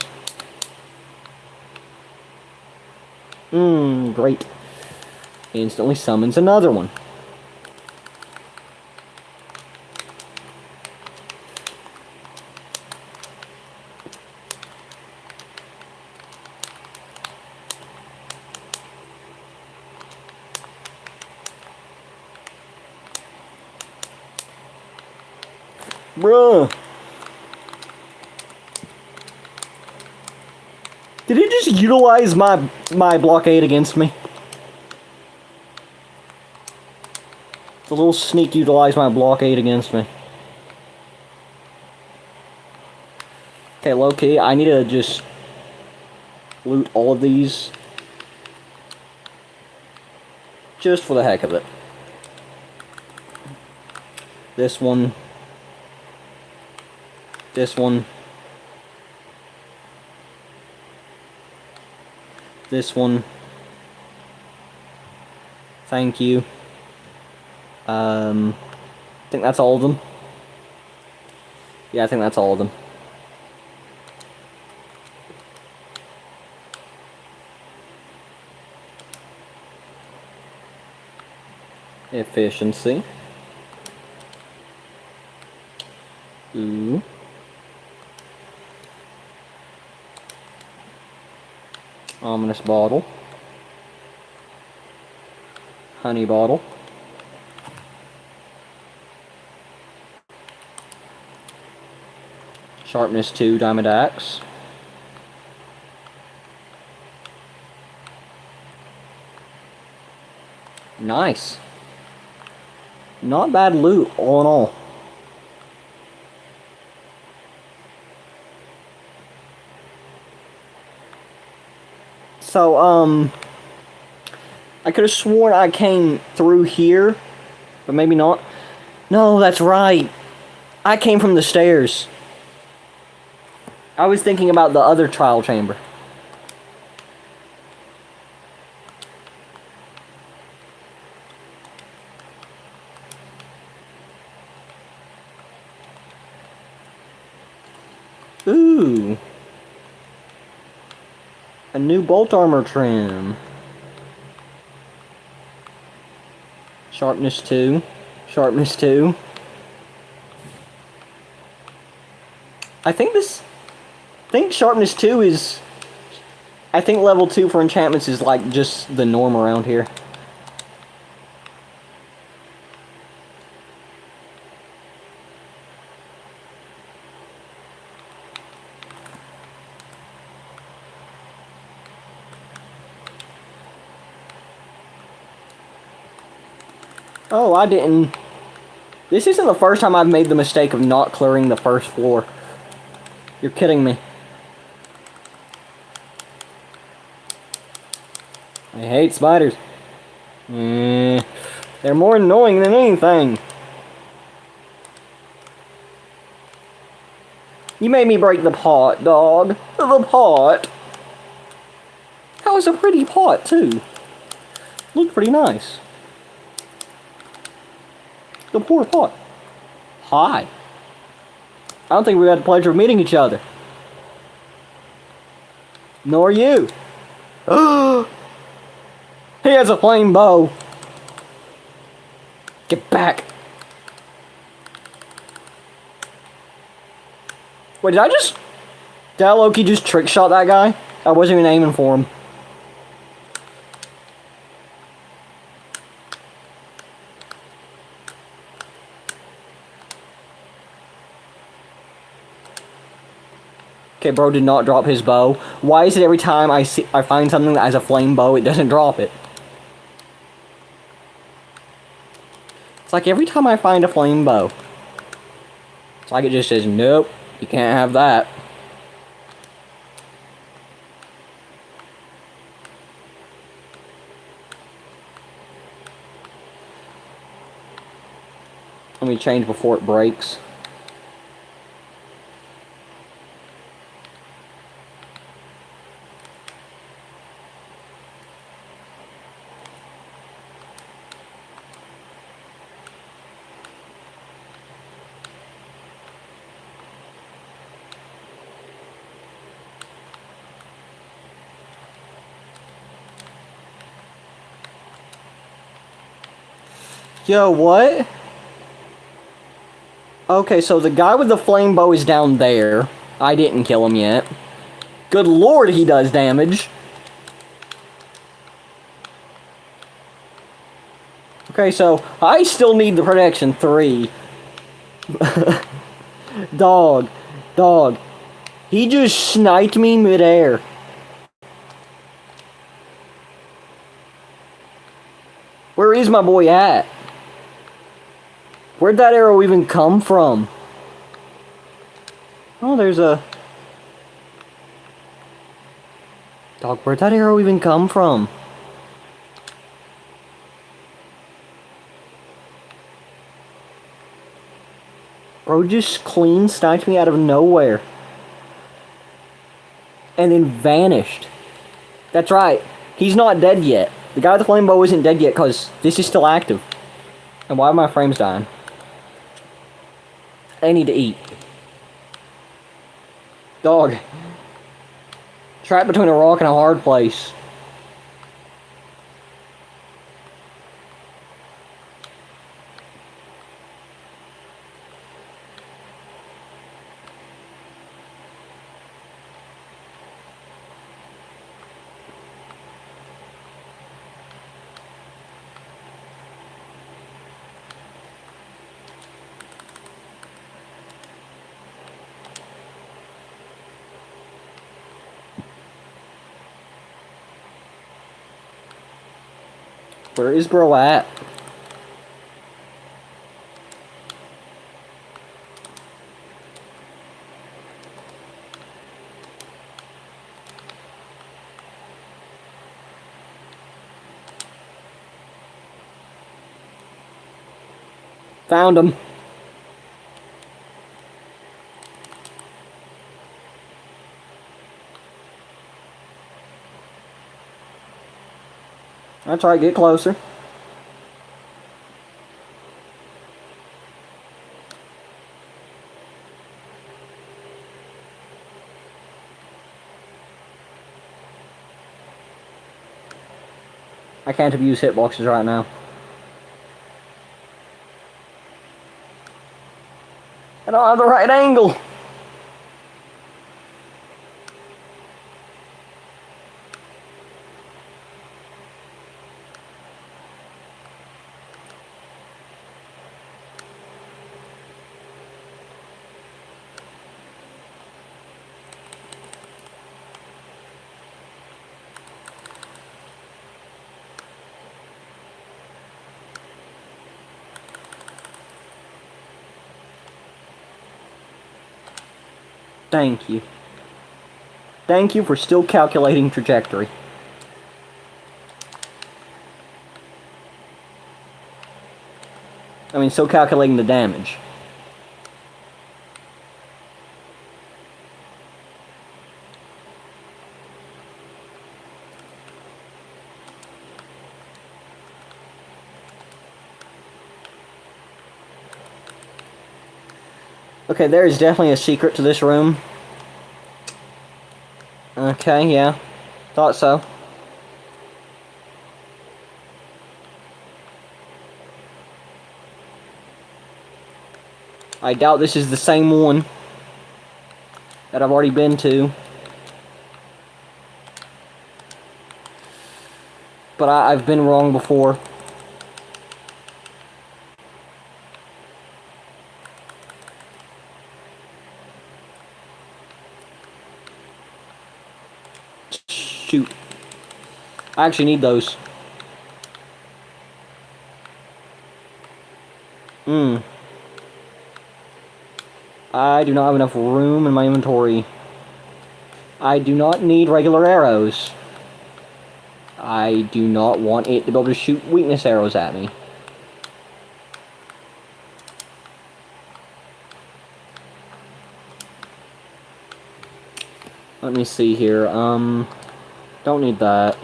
A: Great. Instantly summons another one. Bruh. Did he just utilize my blockade against me? The little sneak utilized my blockade against me. Okay, low-key, I need to just loot all of these. Just for the heck of it. This one. This one. This one. Thank you. I think that's all of them. Yeah, I think that's all of them. Efficiency. Ooh. Ominous bottle. Honey bottle. Sharpness 2, diamond axe. Nice. Not bad loot, all in all. So, I could have sworn I came through here, but maybe not. No, that's right. I came from the stairs. I was thinking about the other trial chamber. Ooh. A new bolt armor trim. Sharpness 2. Sharpness 2. I think sharpness 2 is... I think level 2 for enchantments is like just the norm around here. Oh, I didn't... This isn't the first time I've made the mistake of not clearing the first floor. You're kidding me. I hate spiders. They're more annoying than anything. You made me break the pot, dog. The pot. That was a pretty pot, too. Looked pretty nice. The poor pot. Hi. I don't think we had the pleasure of meeting each other. Nor you. He has a flame bow. Get back. Wait, did I Loki just trick shot that guy? I wasn't even aiming for him. Okay, bro did not drop his bow. Why is it every time I find something that has a flame bow, it doesn't drop it? It's like every time I find a flame bow, it's like it just says, nope, you can't have that. Let me change before it breaks. Yo, what? Okay, so the guy with the flame bow is down there. I didn't kill him yet. Good lord, he does damage. Okay, so I still need the protection 3. Dog. Dog. He just sniped me midair. Where is my boy at? Where'd that arrow even come from? Oh, there's a... Dog, where'd that arrow even come from? Bro just clean sniped me out of nowhere. And then vanished. That's right. He's not dead yet. The guy with the flame bow isn't dead yet because this is still active. And why are my frames dying? I need to eat. Dog. Trapped between a rock and a hard place. Where is bro at? Found him. That's right, get closer. I can't abuse hitboxes right now. I don't have the right angle. Thank you. Thank you for still calculating trajectory. I mean, still calculating the damage. Okay, there is definitely a secret to this room. Okay, yeah. Thought so. I doubt this is the same one that I've already been to. But I've been wrong before. Shoot. I actually need those. I do not have enough room in my inventory. I do not need regular arrows. I do not want it to be able to shoot weakness arrows at me. Let me see here. Don't need that.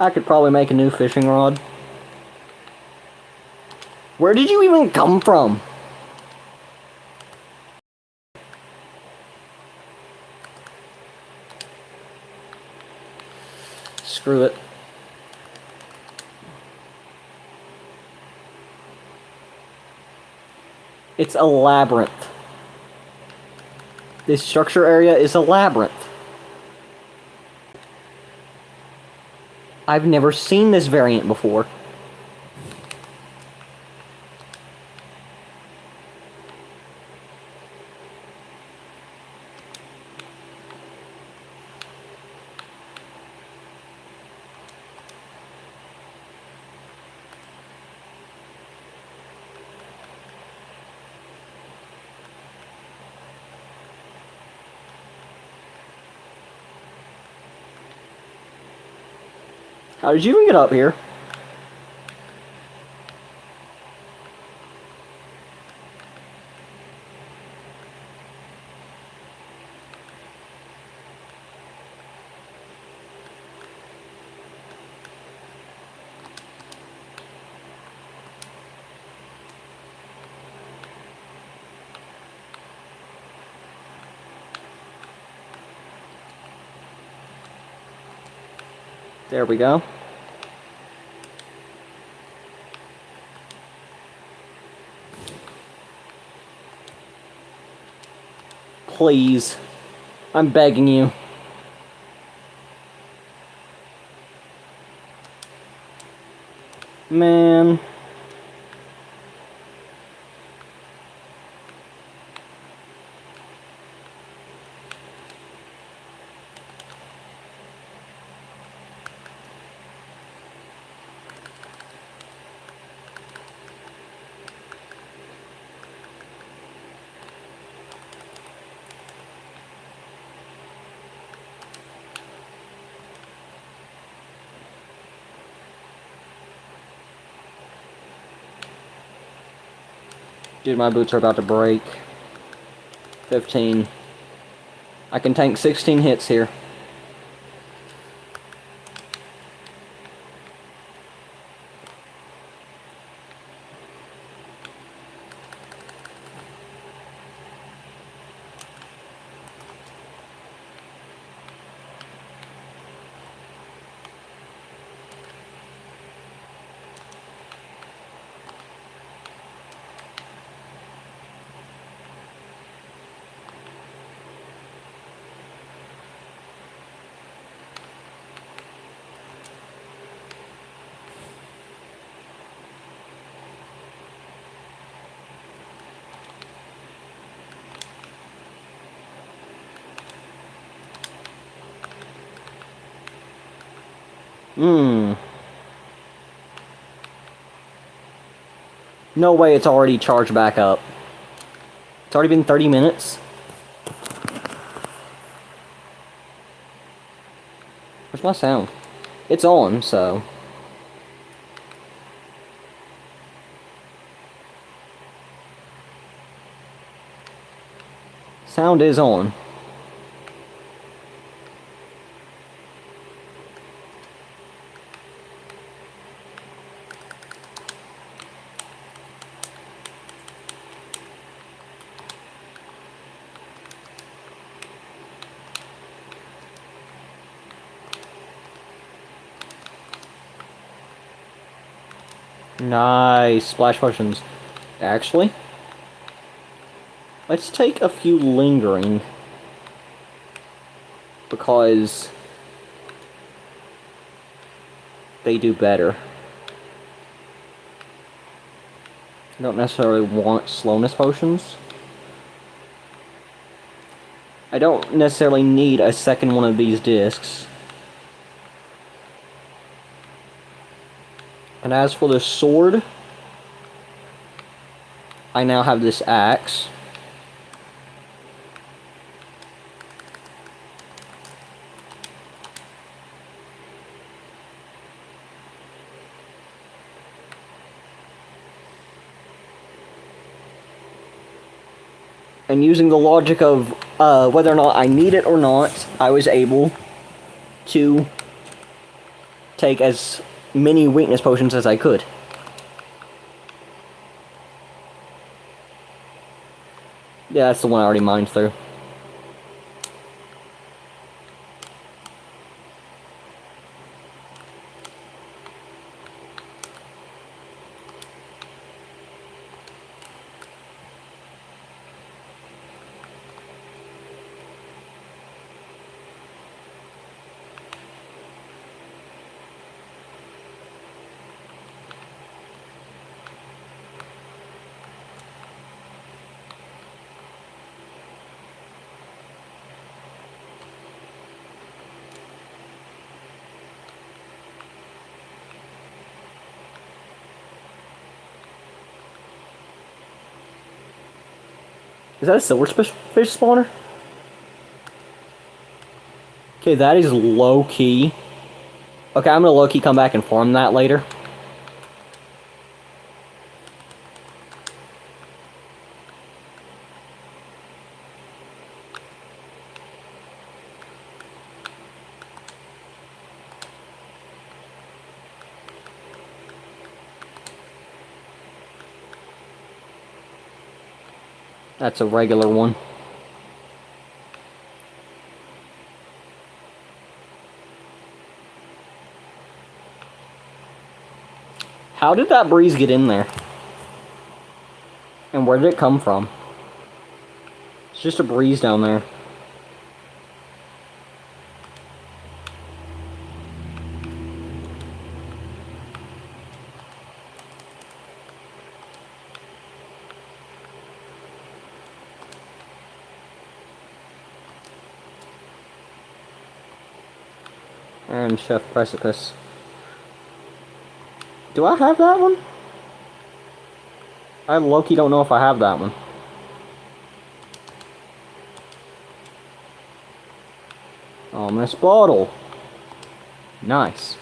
A: I could probably make a new fishing rod. Where did you even come from? Screw it. It's a labyrinth. This structure area is a labyrinth. I've never seen this variant before. How did you even get up here? There we go. Please. I'm begging you. Man. Dude, my boots are about to break. 15. I can tank 16 hits here. No way it's already charged back up. It's already been 30 minutes. Where's my sound? It's on, so... Sound is on. Nice. Splash potions. Actually, let's take a few lingering. Because they do better. I don't necessarily want slowness potions. I don't necessarily need a second one of these discs. And as for the sword, I now have this axe. And using the logic of whether or not I need it or not, I was able to take as many weakness potions as I could. Yeah, that's the one I already mined through. Is that a fish spawner? Okay, that is low-key. Okay, I'm gonna low-key come back and farm that later. That's a regular one. How did that breeze get in there? And where did it come from? It's just a breeze down there. And Chef Precipice. Do I have that one? I low-key don't know if I have that one. Ominous bottle. Nice.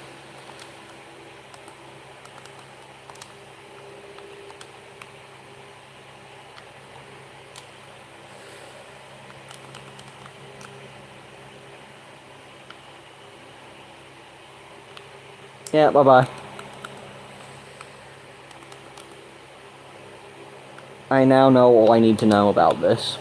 A: Yeah, bye-bye. I now know all I need to know about this.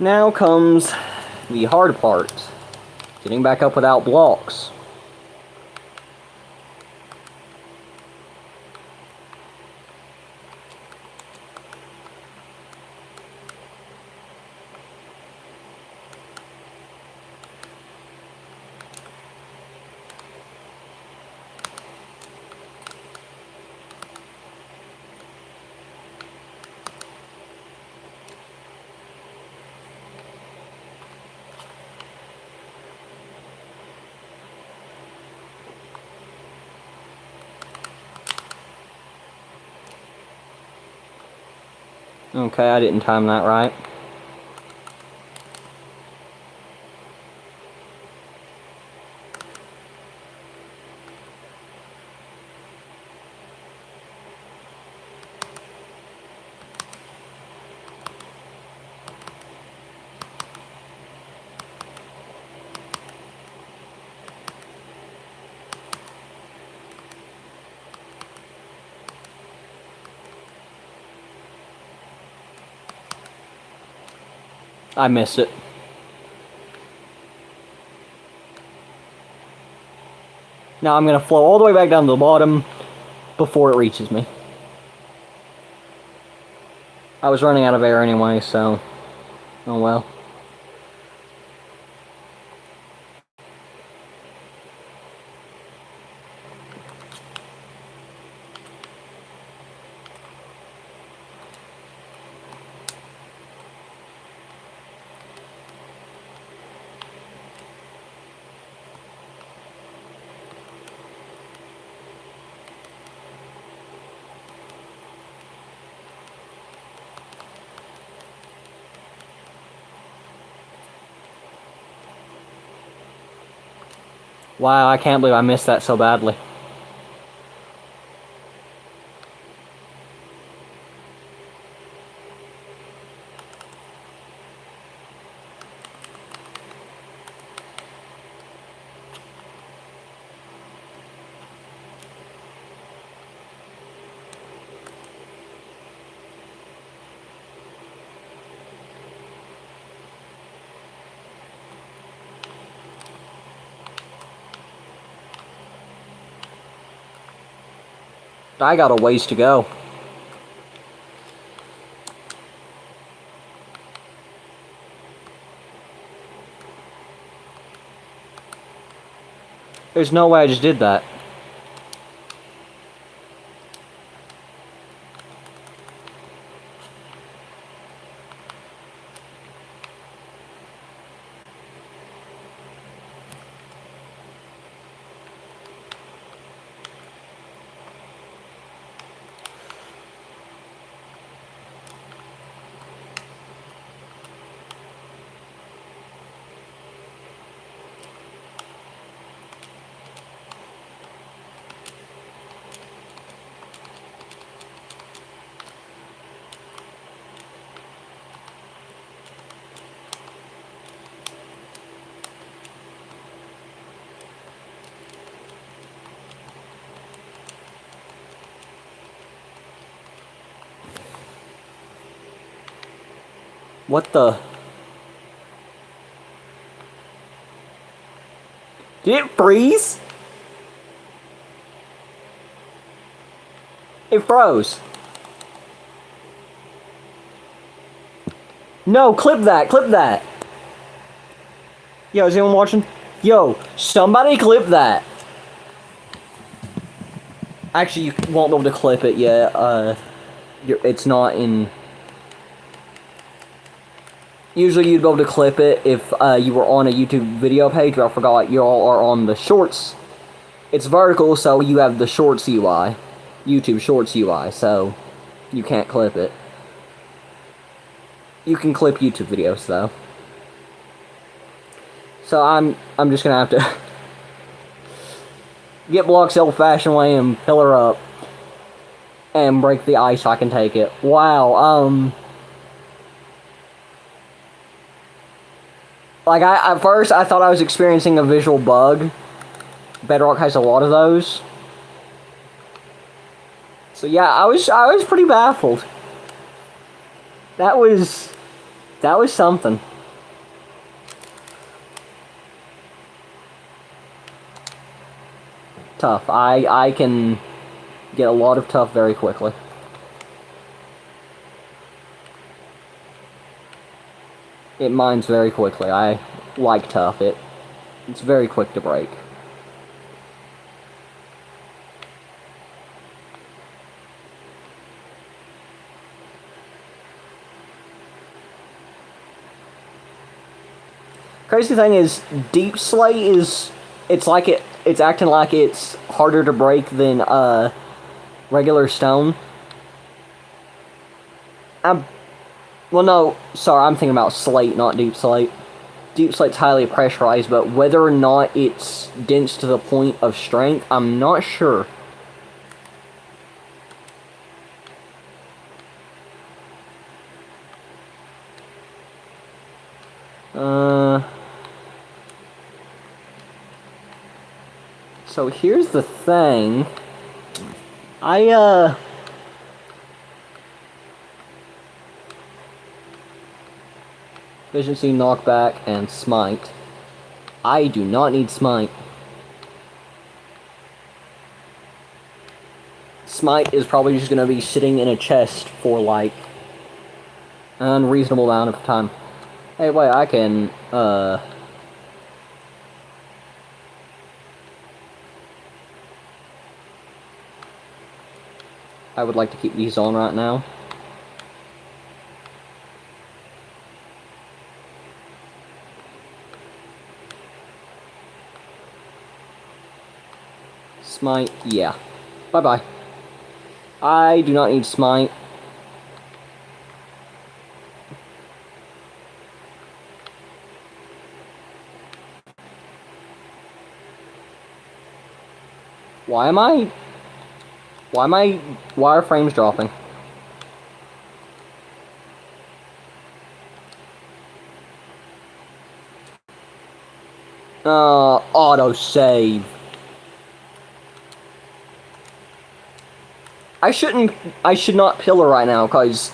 A: Now comes the hard part. Getting back up without blocks. Okay, I didn't time that right. I missed it. Now I'm gonna flow all the way back down to the bottom before it reaches me. I was running out of air anyway, so oh well. Wow, I can't believe I missed that so badly. I got a ways to go. There's no way I just did that. What the? Did it freeze? It froze. No, clip that, clip that. Yo, is anyone watching? Yo, somebody clip that. Actually, you won't be able to clip it yet. It's not in... Usually you'd be able to clip it if you were on a YouTube video page, but I forgot you all are on the Shorts. It's vertical, so you have the Shorts UI. YouTube Shorts UI, so you can't clip it. You can clip YouTube videos, though. So I'm just gonna have to get blocks the old-fashioned way and pillar up. And break the ice so I can take it. Wow, like, at first, I thought I was experiencing a visual bug. Bedrock has a lot of those. So yeah, I was pretty baffled. That was something. Tough. I can get a lot of tough very quickly. It mines very quickly. I like tough. It's very quick to break. Crazy thing is, deep slate is it's acting like it's harder to break than regular stone. Well, no, sorry, I'm thinking about slate, not deep slate. Deep slate's highly pressurized, but whether or not it's dense to the point of strength, I'm not sure. So here's the thing. Efficiency, knockback, and smite. I do not need smite. Smite is probably just gonna be sitting in a chest for, like, an unreasonable amount of time. Hey, wait, I can, I would like to keep these on right now. Smite, yeah. Bye-bye. I do not need smite. Why are frames dropping? Auto save. I should not pillar right now, because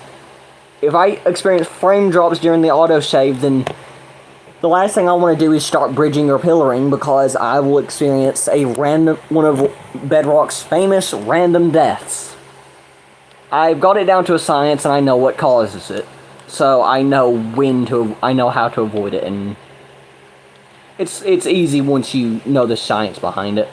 A: if I experience frame drops during the autosave, then The last thing I want to do is start bridging or pillaring, because I will experience one of Bedrock's famous random deaths. I've got it down to a science, and I know what causes it, so I know how to avoid it, and it's easy once you know the science behind it.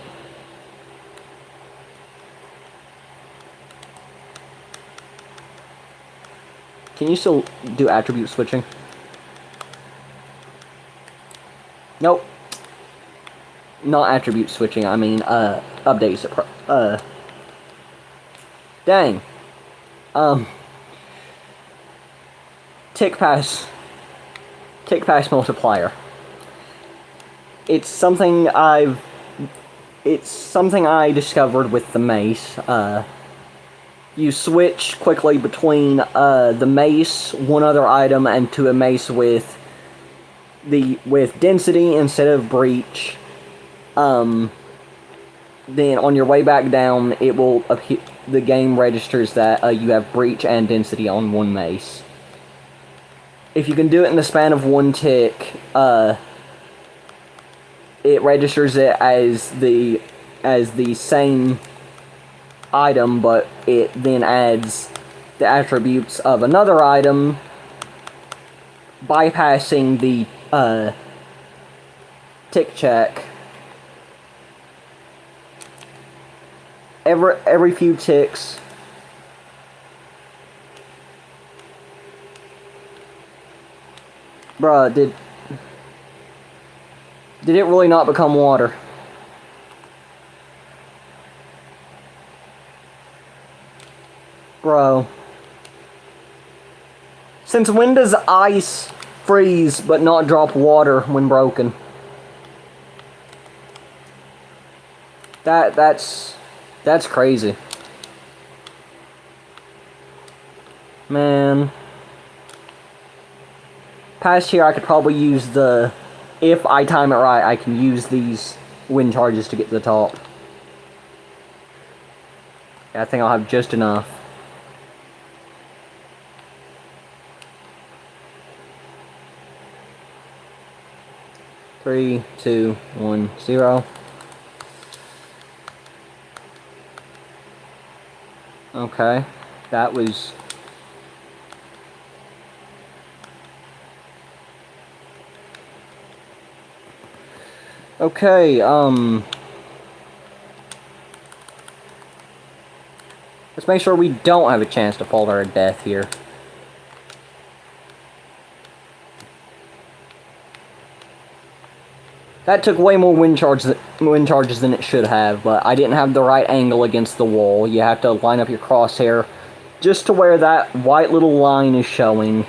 A: Can you still do attribute switching? Nope. Not attribute switching, I mean, updates. Dang. Tick pass multiplier. It's something I discovered with the Mace. You switch quickly between the Mace, one other item, and to a Mace with density instead of breach. Then on your way back down, it will appear, the game registers that you have breach and density on one Mace. If you can do it in the span of one tick, it registers it as the same item, but it then adds the attributes of another item, bypassing the tick check. Every few ticks. Bruh, did it really not become water? Bro. Since when does ice freeze but not drop water when broken? That's crazy. Man. Past here, I could probably use if I time it right, I can use these wind charges to get to the top. Yeah, I think I'll have just enough. Three, two, 1, 0. Okay, that was... Okay, let's make sure we don't have a chance to fall to our death here. That took way more wind charges than it should have, but I didn't have the right angle against the wall. You have to line up your crosshair just to where that white little line is showing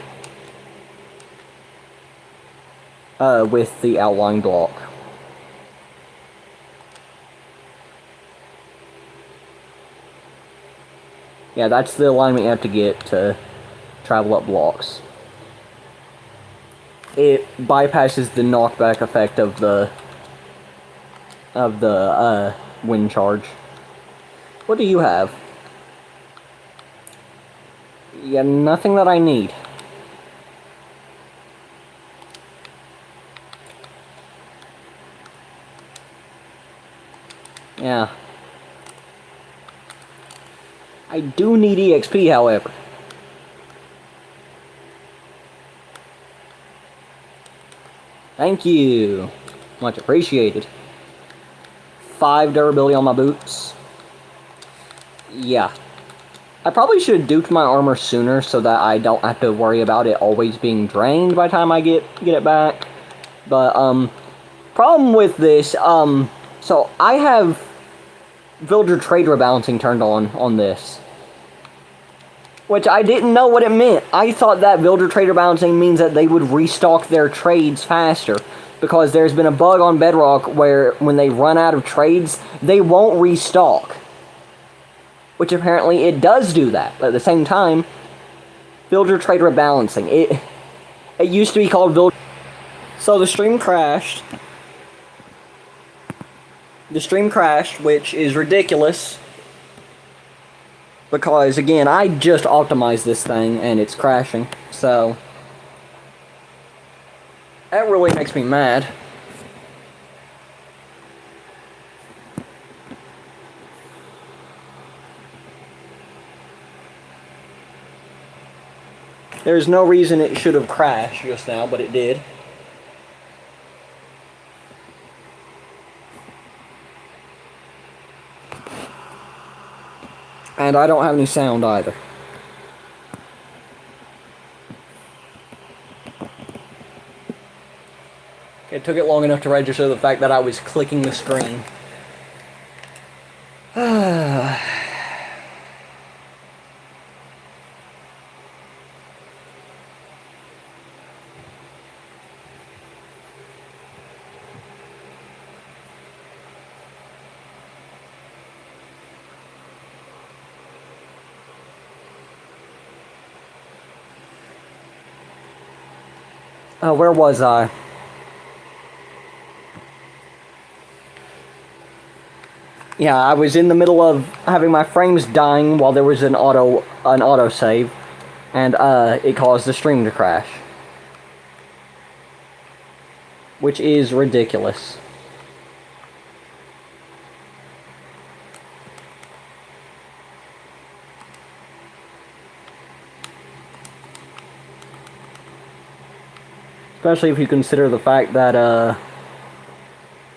A: with the outline block. Yeah, that's the alignment you have to get to travel up blocks. It bypasses the knockback effect of the wind charge. What do you have? Yeah, nothing that I need. Yeah. I do need EXP, however. Thank you. Much appreciated. 5 durability on my boots. Yeah. I probably should have duped my armor sooner so that I don't have to worry about it always being drained by the time I get it back. But, problem with this, so I have villager trade rebalancing turned on this. Which I didn't know what it meant. I thought that villager trader balancing means that they would restock their trades faster. Because there's been a bug on Bedrock where when they run out of trades, they won't restock. Which apparently it does do that. But at the same time, villager trader balancing. It used to be called villager. So the stream crashed. The stream crashed, which is ridiculous. Because, again, I just optimized this thing, and it's crashing, so... That really makes me mad. There's no reason it should have crashed just now, but it did. And I don't have any sound either. It took it long enough to register the fact that I was clicking the screen. Where was I? Yeah, I was in the middle of having my frames dying while there was an auto save, and it caused the stream to crash, which is ridiculous. Especially if you consider the fact that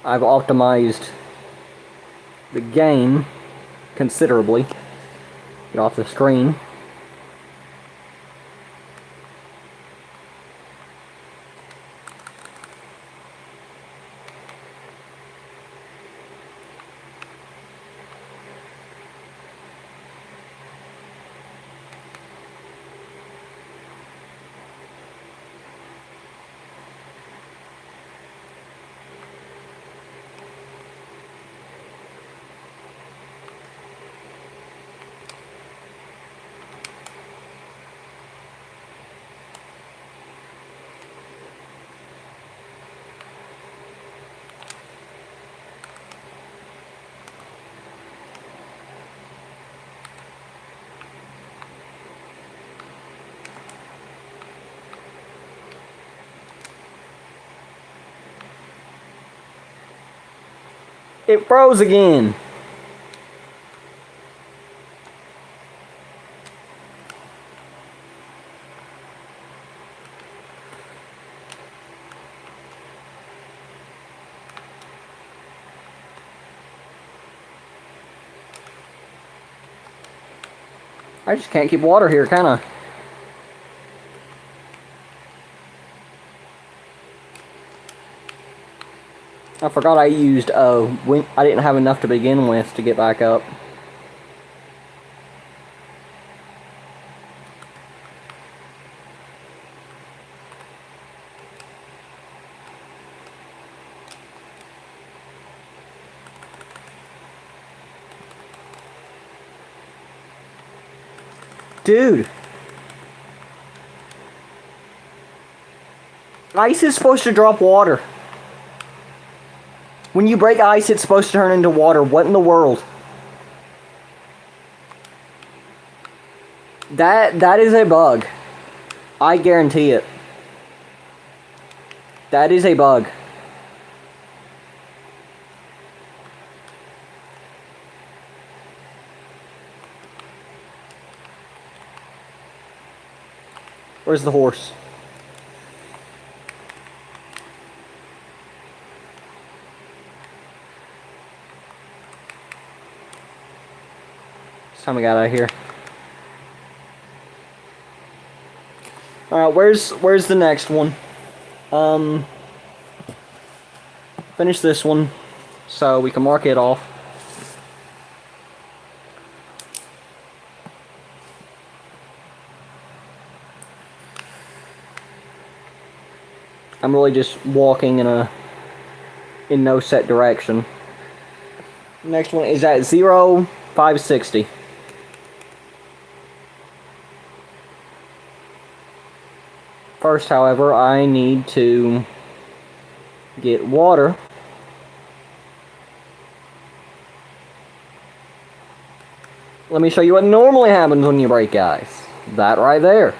A: I've optimized the game considerably. Get off the screen. It froze again. I just can't keep water here, can I? I forgot I used, I didn't have enough to begin with to get back up. Dude! Ice is supposed to drop water. When you break ice, it's supposed to turn into water. What in the world? That is a bug. I guarantee it. That is a bug. Where's the horse? It's time we got out of here. Alright, where's the next one? Finish this one so we can mark it off. I'm really just walking in no set direction. Next one is at 0,560. First, however, I need to get water. Let me show you what normally happens when you break ice. That right there.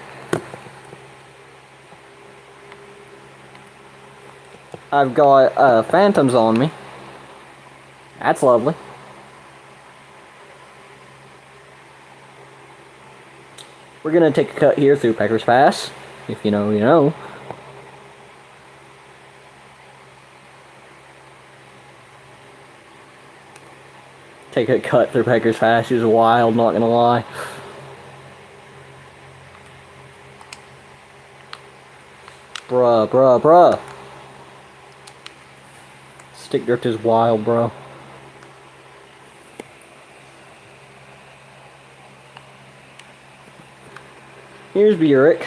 A: I've got phantoms on me. That's lovely. We're gonna take a cut here through Pecker's Pass. If you know, you know. Take a cut through Pecker's Pass is wild, not gonna lie. Bruh. Stick drift is wild, bro. Here's Burek.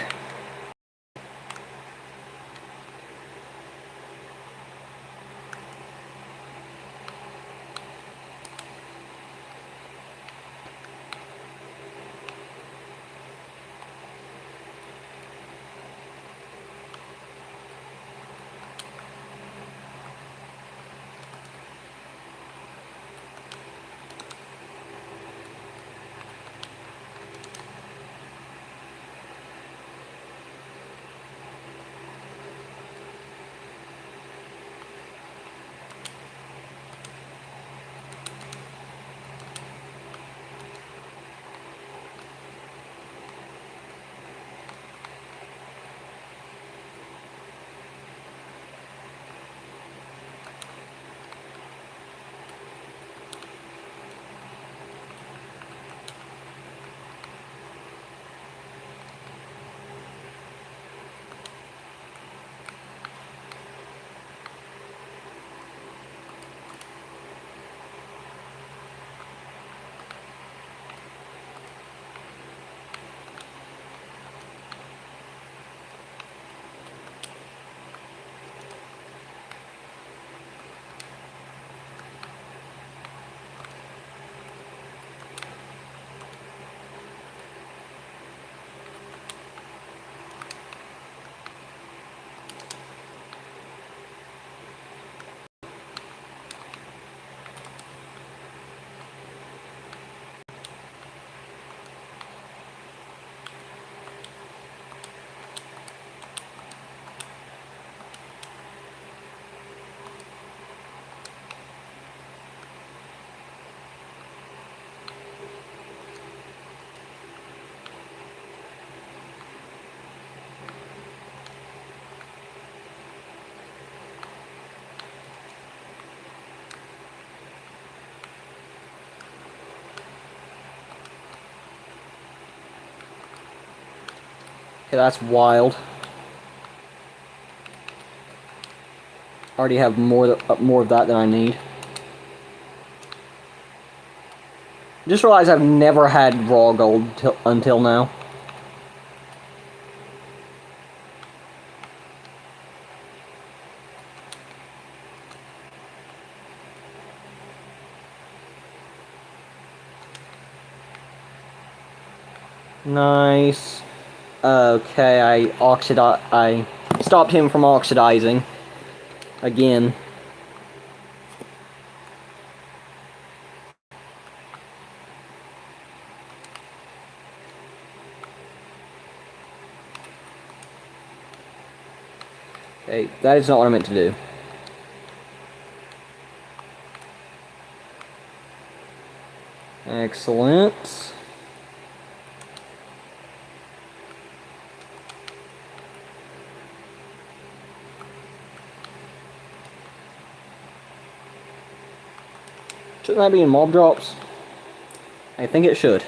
A: Okay, that's wild. Already have more of that than I need. Just realized I've never had raw gold until now. Nice. Okay, I stopped him from oxidizing. Again. Okay, that is not what I meant to do. Excellent. Shouldn't that be in mob drops? I think it should.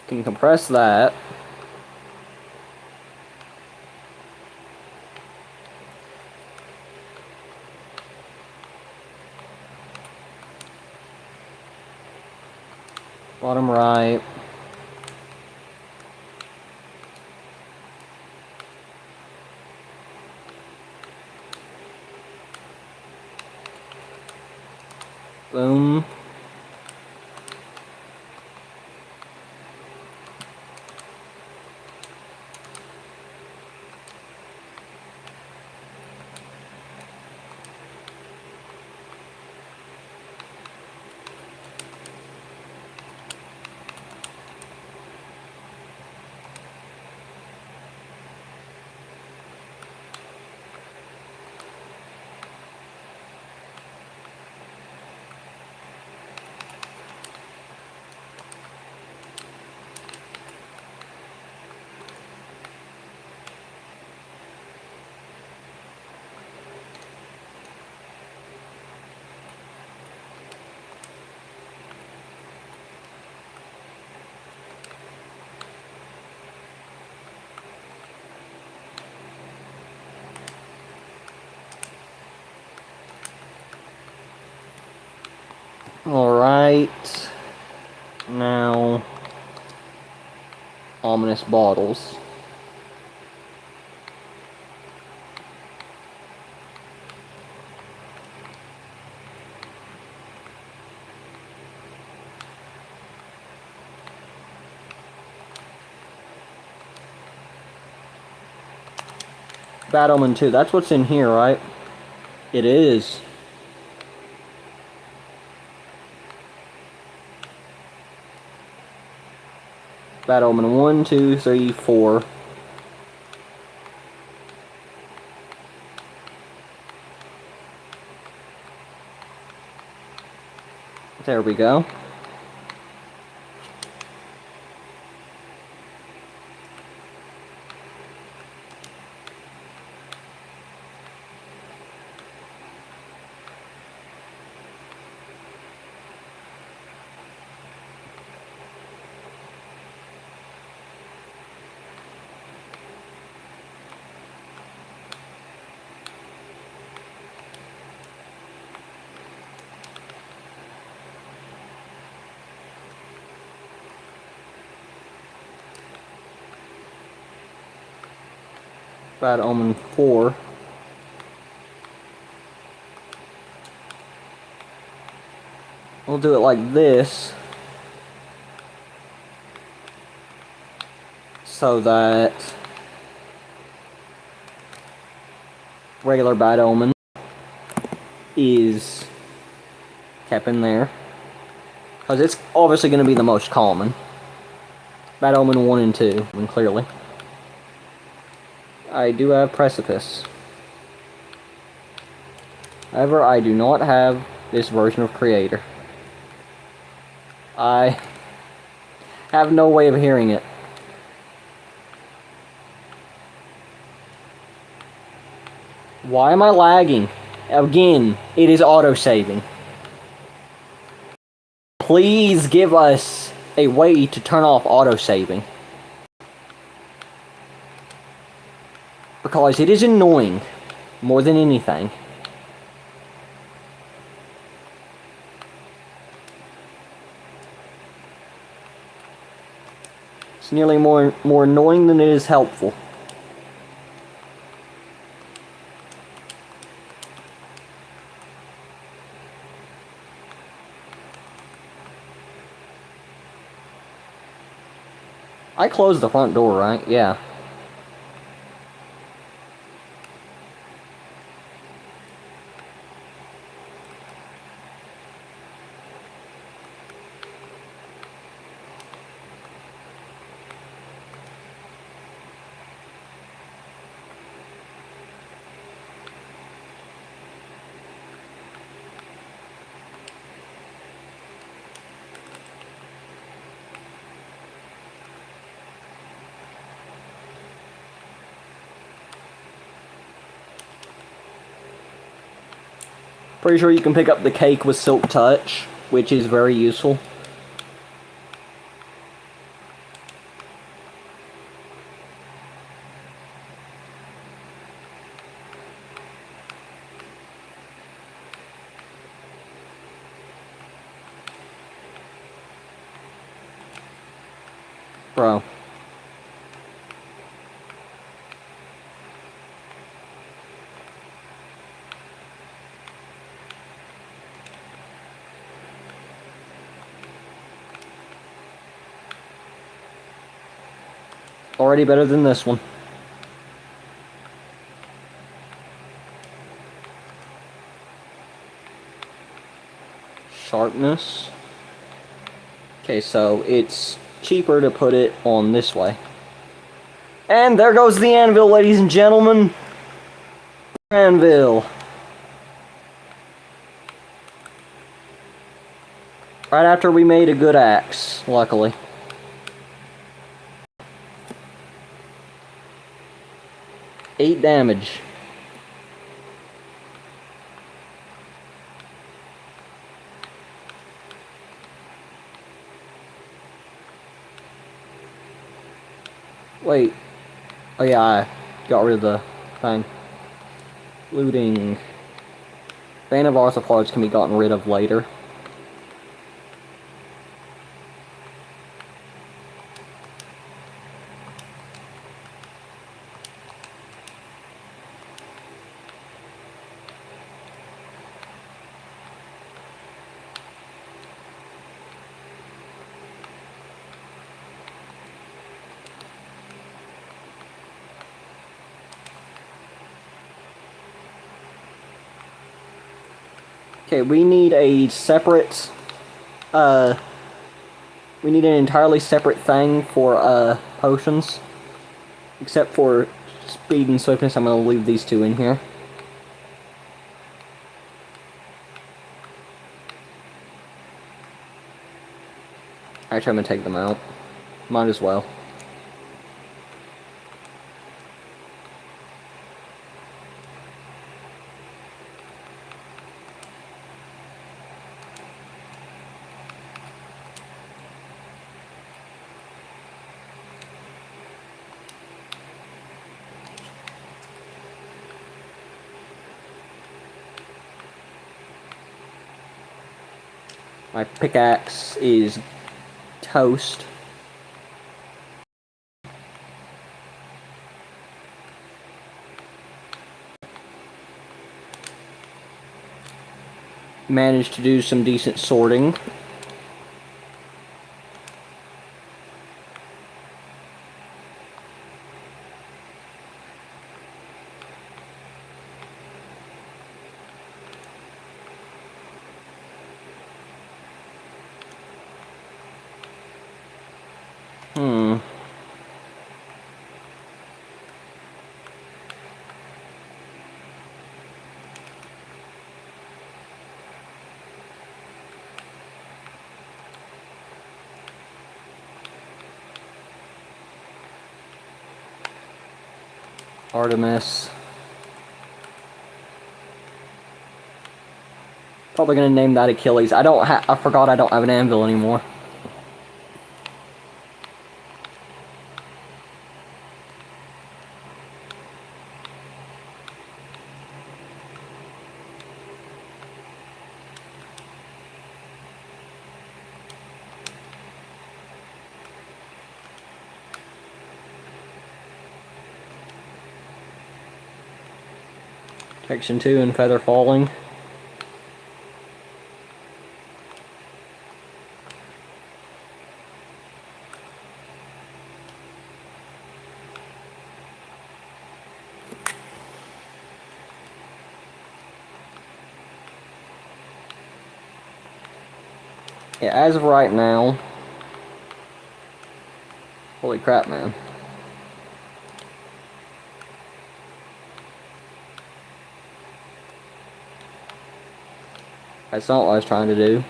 A: Can compress that. Bottom right. Boom. Alright. Now, ominous bottles. Bad Omen 2, that's what's in here, right? It is. Bad Omen 1, 2, 3, 4. There we go. Bad Omen 4. We'll do it like this, so that regular Bad Omen is kept in there, because it's obviously going to be the most common. Bad Omen 1 and 2, and clearly. I do have Precipice. However, I do not have this version of Creator. I have no way of hearing it. Why am I lagging? Again, it is auto-saving. Please give us a way to turn off auto-saving. Because it is annoying, more than anything. It's nearly more annoying than it is helpful. I closed the front door, right? Yeah. Pretty sure you can pick up the cake with Silk Touch, which is very useful. Bro. Already better than this one. Sharpness. Okay, so it's cheaper to put it on this way. And there goes the anvil, ladies and gentlemen. Anvil. Right after we made a good axe, luckily. Eight damage. Wait. Oh yeah, I got rid of the thing. Looting. Bane of Arthropods can be gotten rid of later. Okay, we need a separate, we need an entirely separate thing for, potions. Except for speed and swiftness, I'm gonna leave these two in here. Actually, I'm gonna take them out. Might as well. My pickaxe is toast. Managed to do some decent sorting. Artemis. Probably gonna name that Achilles. I forgot I don't have an anvil anymore. Section 2 and feather falling. Yeah, as of right now, holy crap, man. That's not what I was trying to do.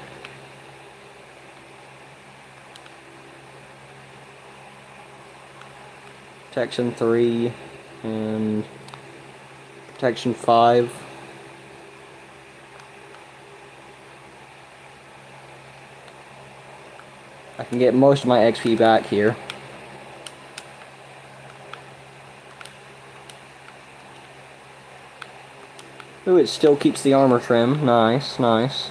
A: Protection 3 and protection 5. I can get most of my XP back here. Ooh, it still keeps the armor trim. Nice, nice.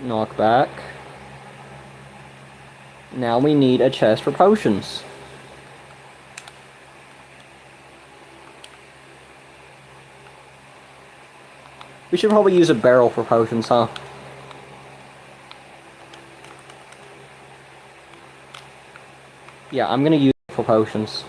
A: Knockback. Now we need a chest for potions. We should probably use a barrel for potions, huh? Yeah, I'm gonna use it for potions.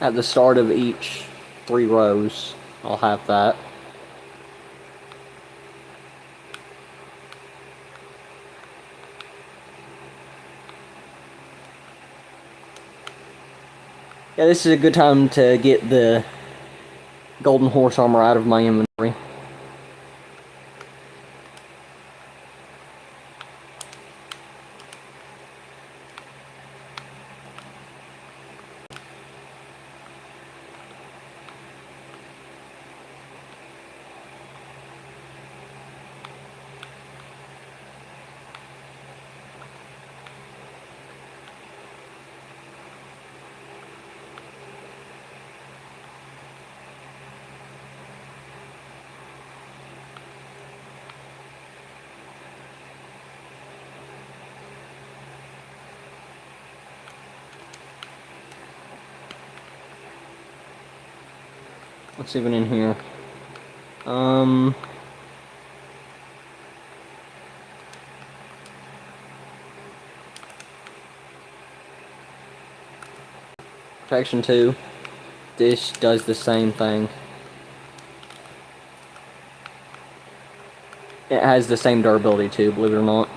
A: At the start of each 3 rows, I'll have that. Yeah, this is a good time to get the golden horse armor out of my inventory. What's even in here? Protection 2. This does the same thing. It has the same durability too, believe it or not.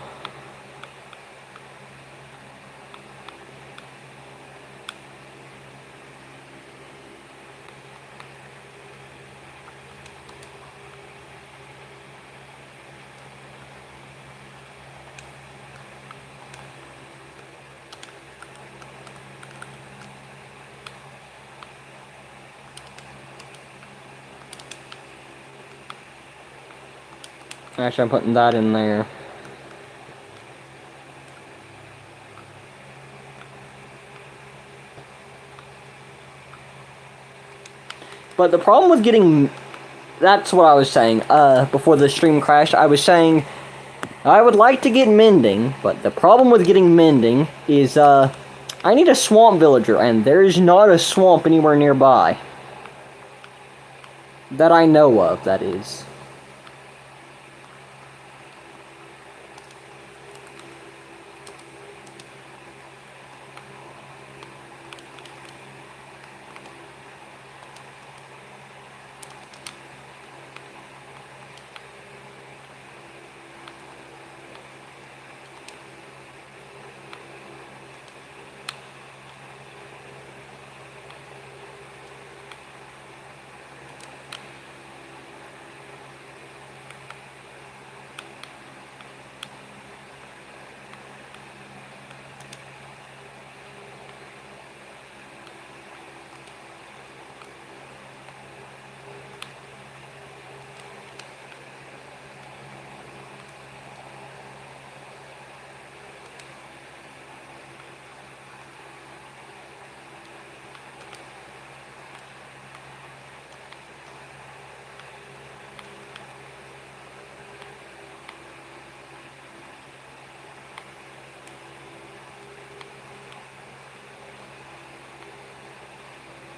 A: Actually, I'm putting that in there. But the problem with getting... That's what I was saying. Before the stream crashed, I was saying I would like to get mending, but the problem with getting mending is, I need a swamp villager, and there is not a swamp anywhere nearby. That I know of, that is.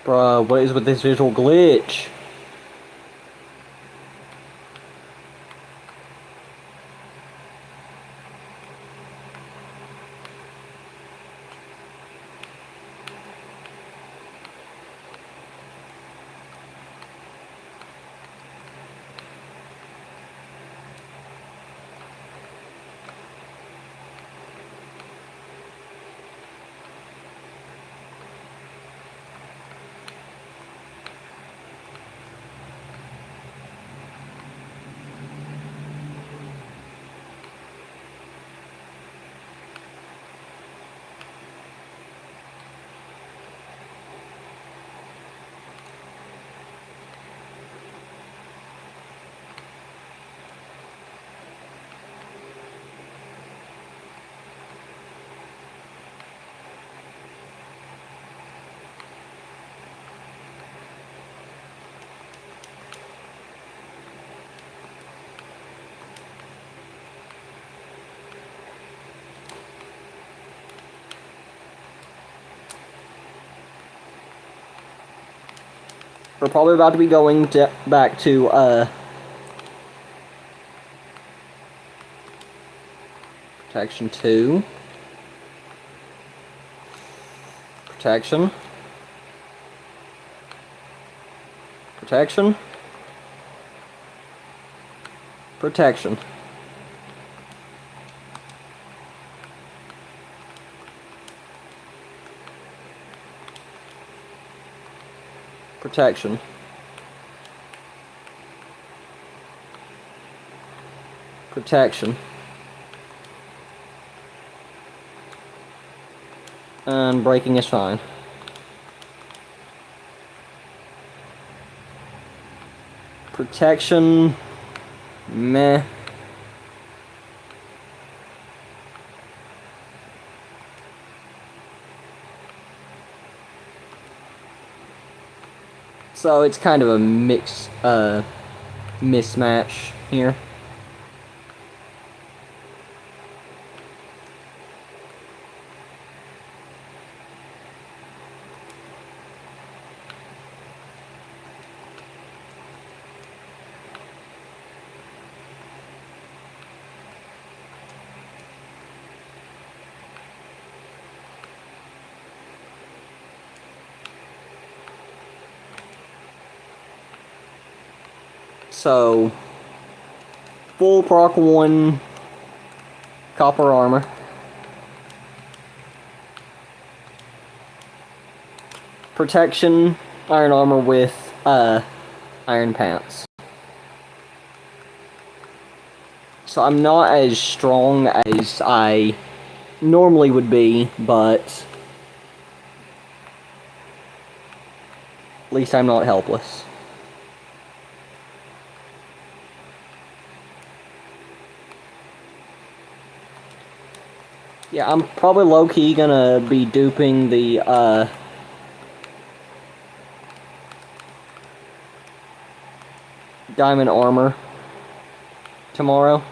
A: Bruh, what is with this visual glitch? We're probably about to be going back to, protection 2. Protection. Protection. Protection. Protection. Protection. And braking is fine. Protection. Meh. So it's kind of a mismatch here. So, full Proc 1 copper armor. Protection iron armor with iron pants. So I'm not as strong as I normally would be, but at least I'm not helpless. Yeah, I'm probably low-key gonna be duping the, diamond armor tomorrow.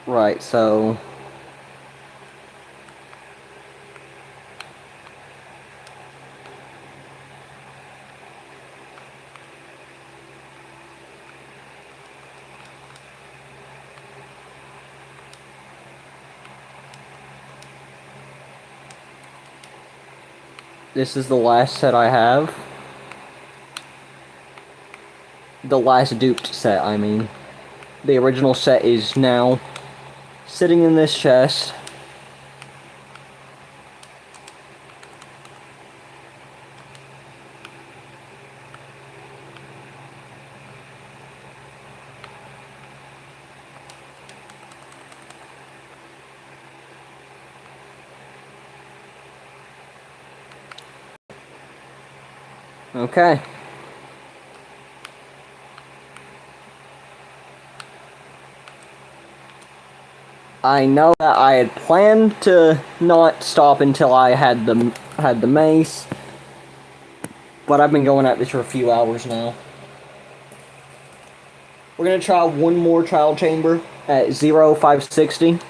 A: Right, so this is the last set I have. The last duped set, I mean. The original set is now sitting in this chest. Okay. I know that I had planned to not stop until I had the mace, but I've been going at this for a few hours now. We're gonna try one more trial chamber at 0.560.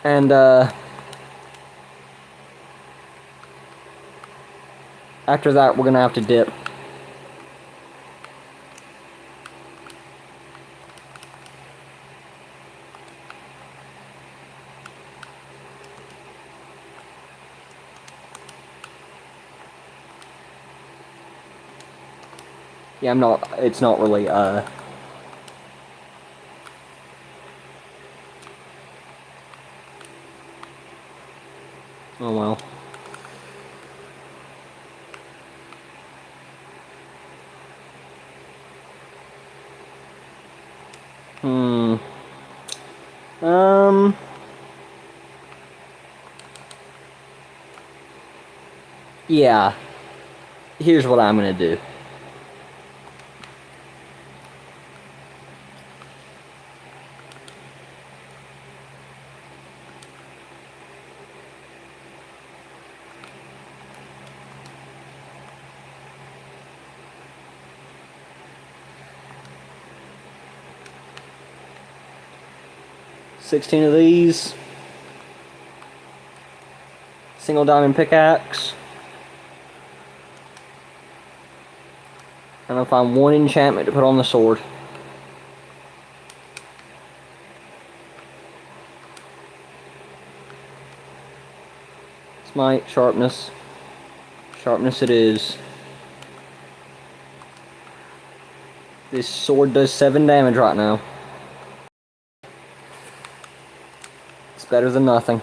A: And, after that, we're gonna have to dip. Yeah, it's not really, oh well. Yeah. Here's what I'm gonna do. $16 of these. Single diamond pickaxe. And I'll find one enchantment to put on the sword. Smite, sharpness. Sharpness it is. This sword does 7 damage right now. It's better than nothing.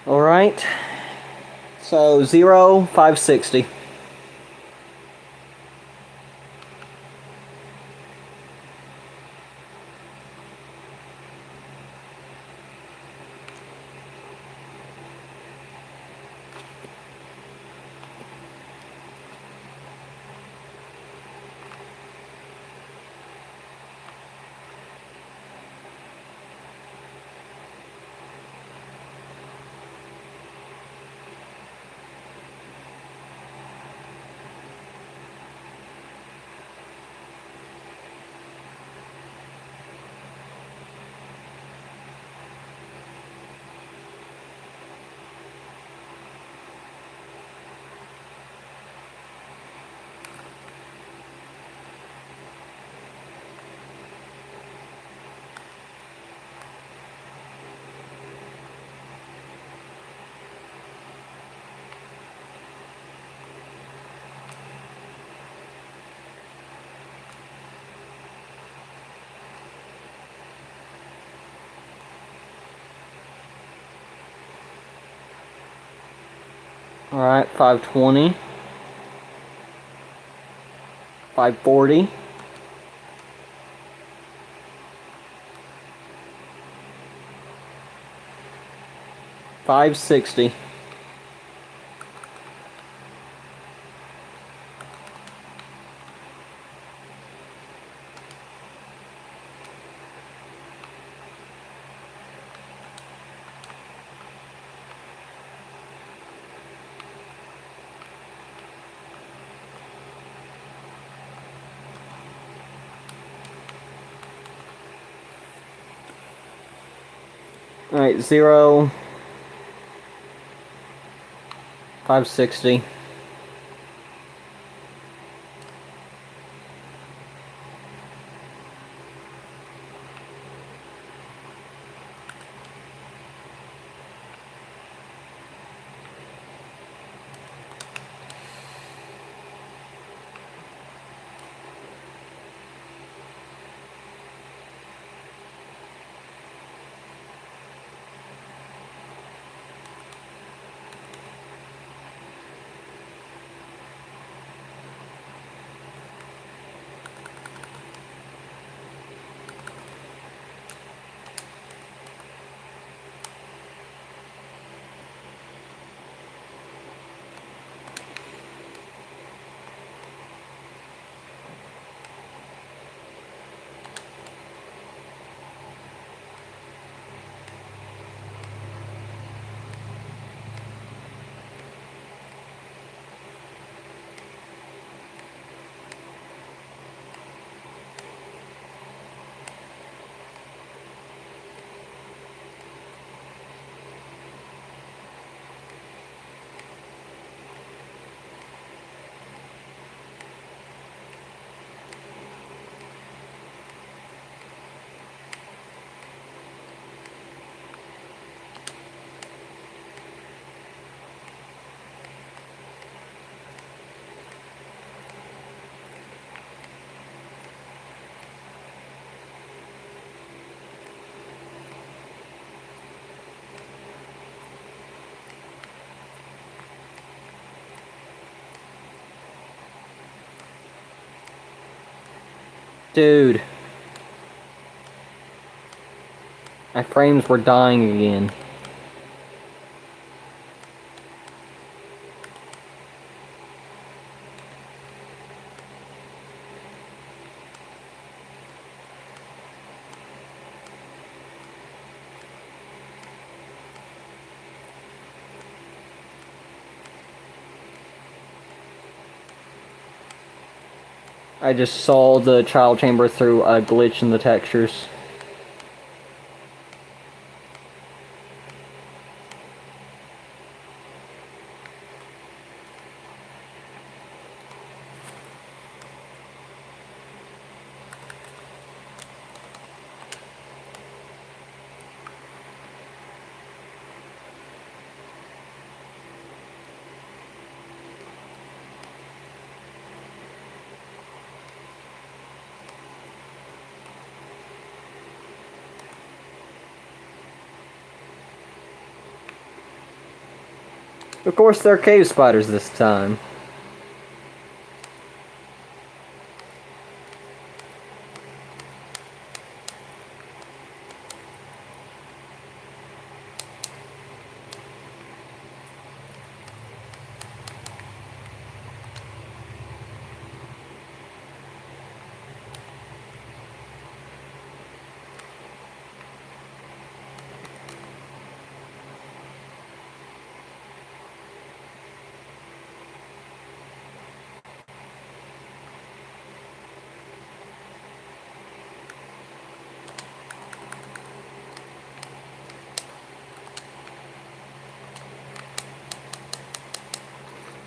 A: Alright. So 0, 560. Alright, 520. 540. 560. Alright, 0. 560. Dude. My frames were dying again. I just saw the trial chamber through a glitch in the textures. Of course, they're cave spiders this time.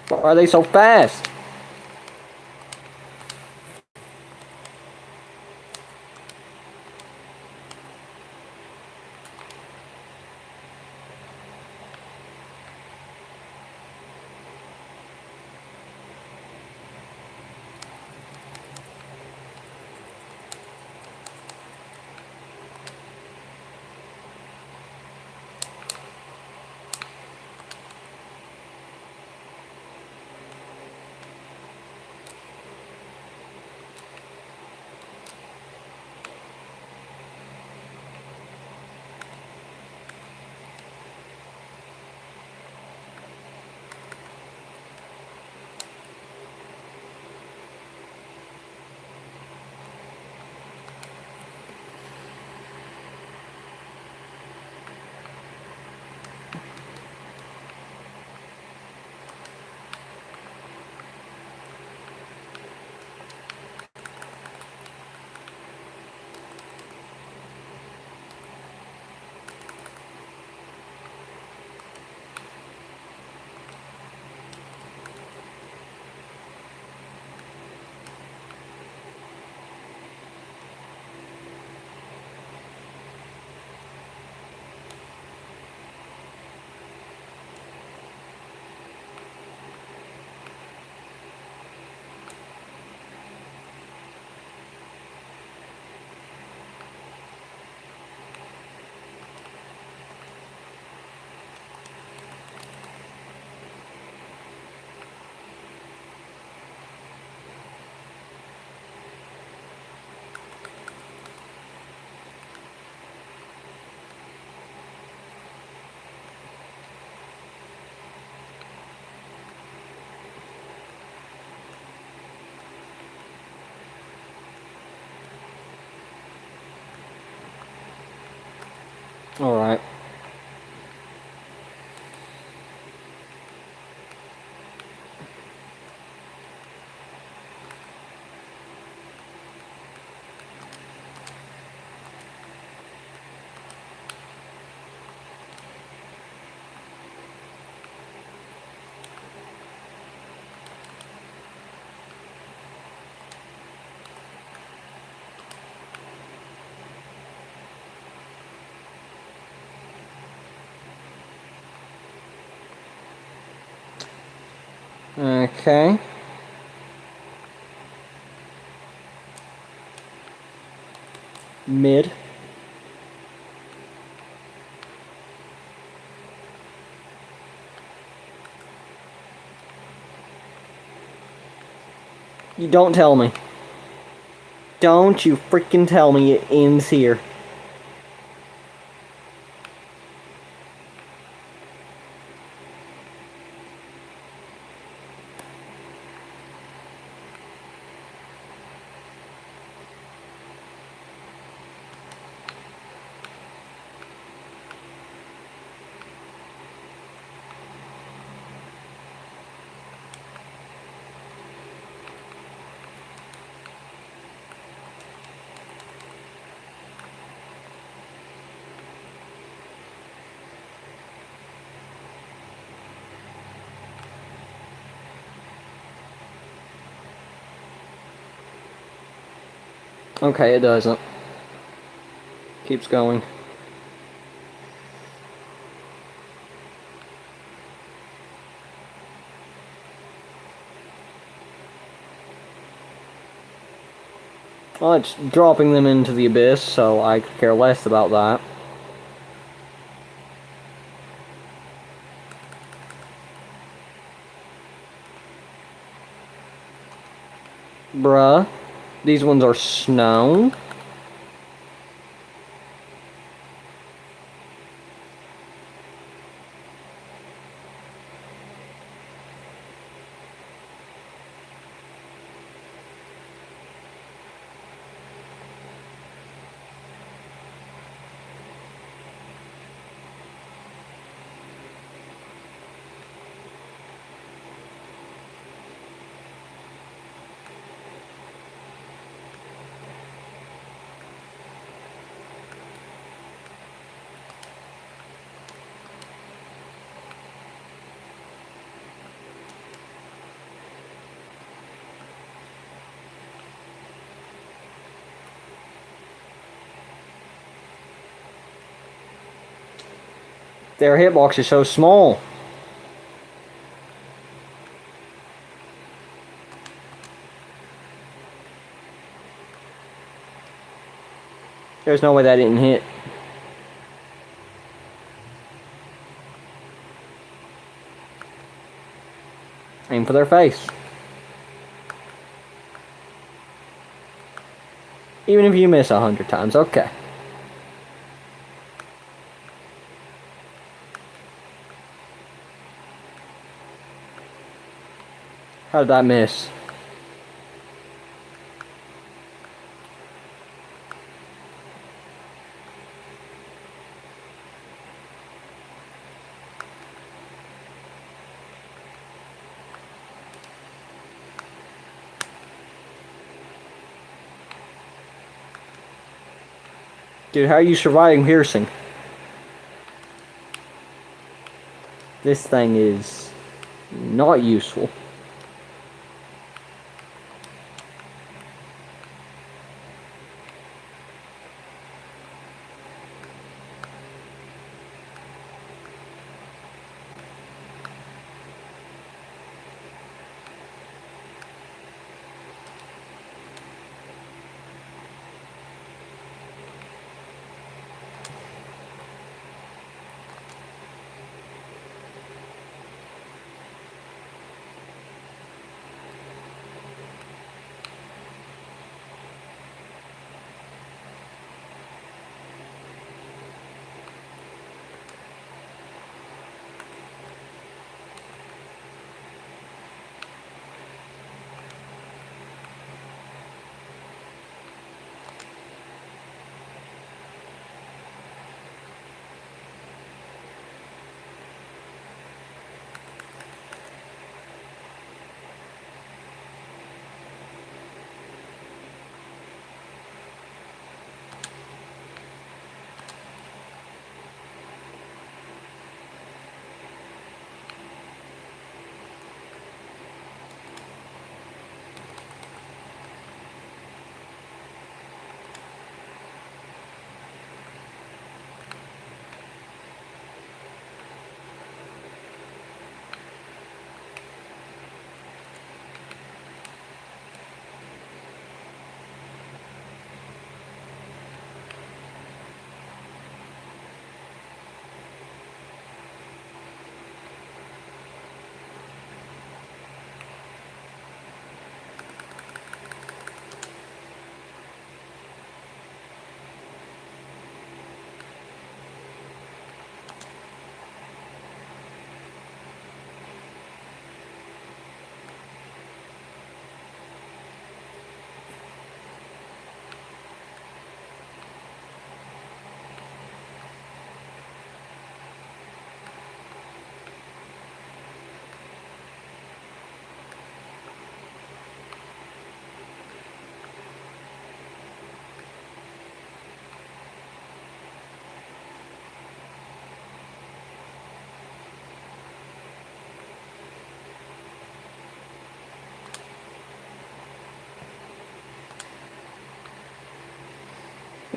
A: Why are they so fast? Alright. Okay. Mid. You don't tell me. Don't you freaking tell me it ends here. Okay, it doesn't. Keeps going. Well, it's dropping them into the abyss, so I could care less about that. Bruh. These ones are snow. Their hitbox is so small. There's no way that didn't hit. Aim for their face. Even if you miss 100 times, okay. How did that miss? Dude, how are you surviving piercing? This thing is not useful.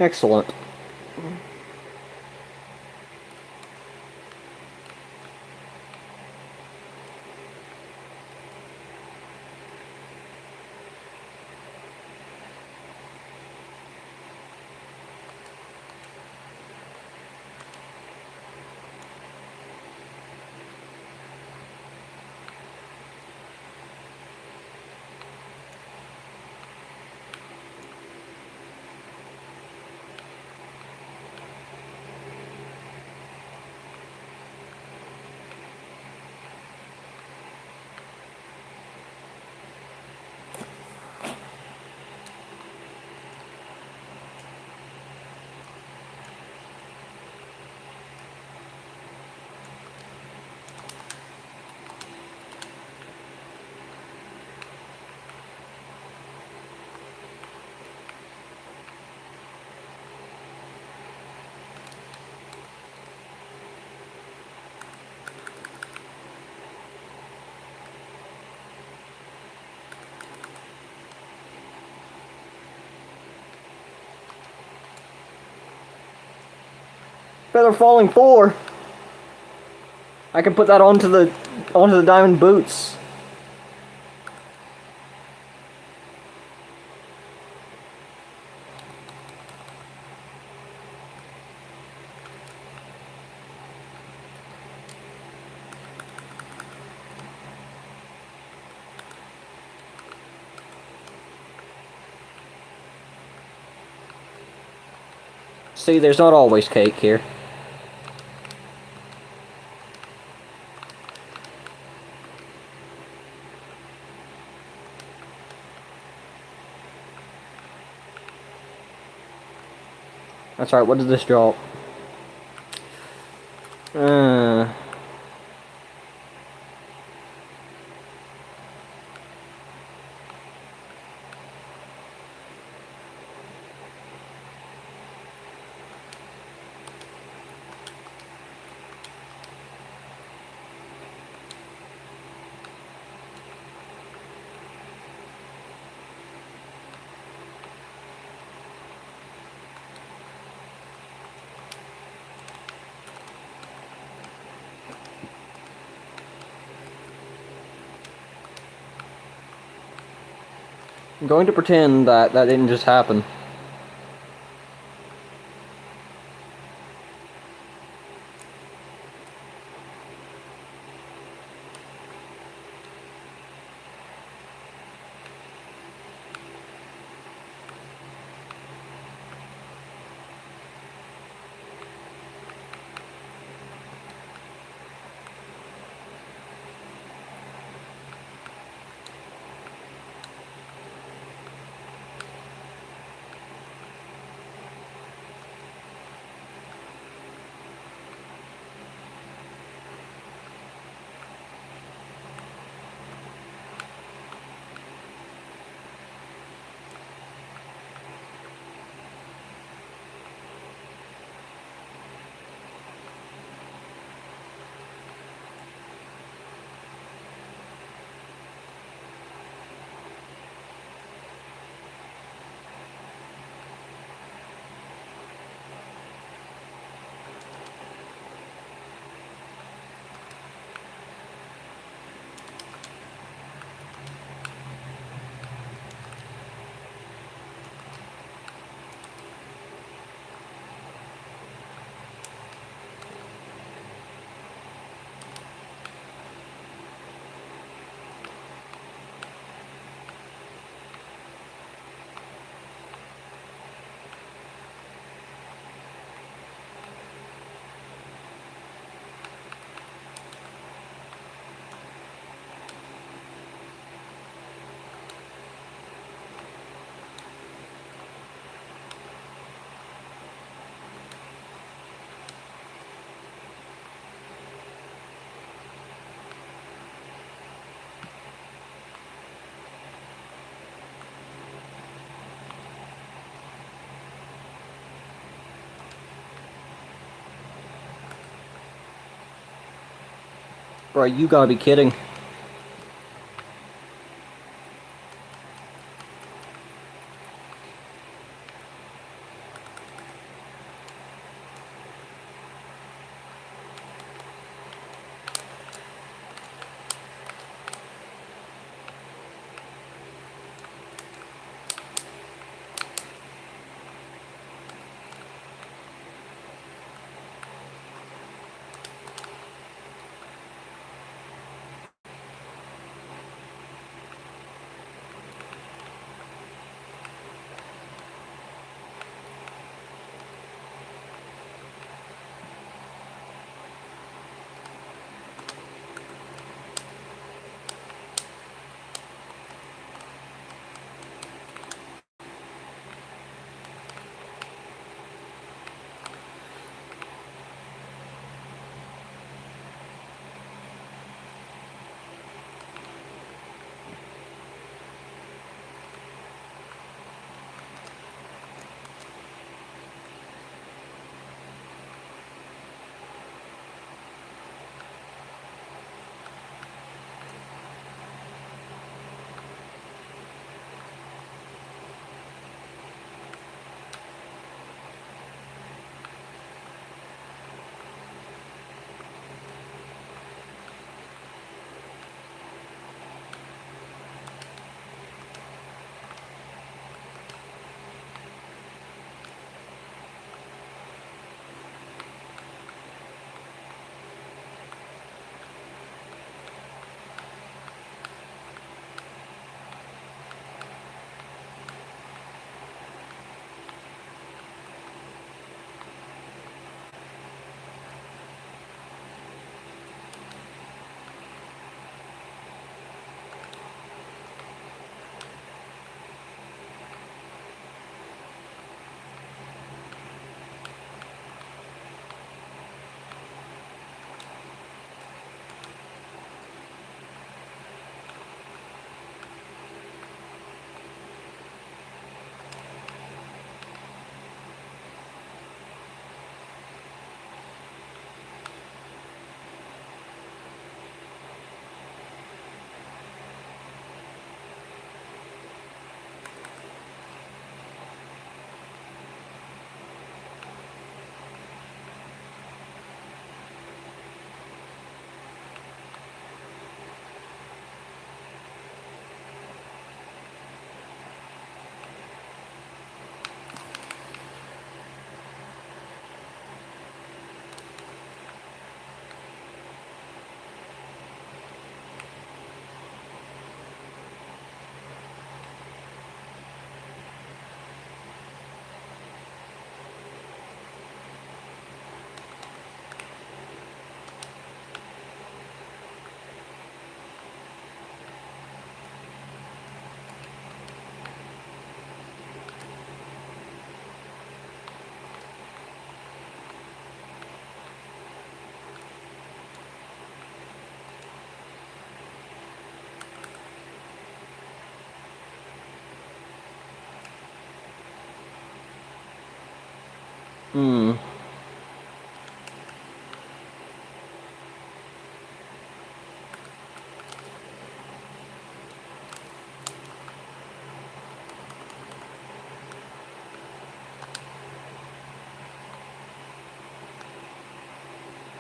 A: Excellent. Feather falling 4. I can put that onto the diamond boots. See, there's not always cake here. That's right, what did this drop? I'm going to pretend that that didn't just happen. Bro, you gotta be kidding. Hmm.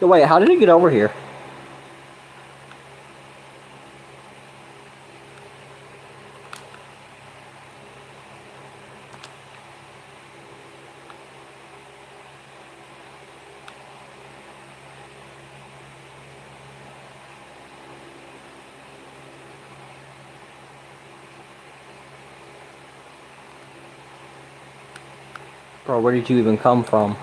A: Wait, how did it get over here? Bro, where did you even come from?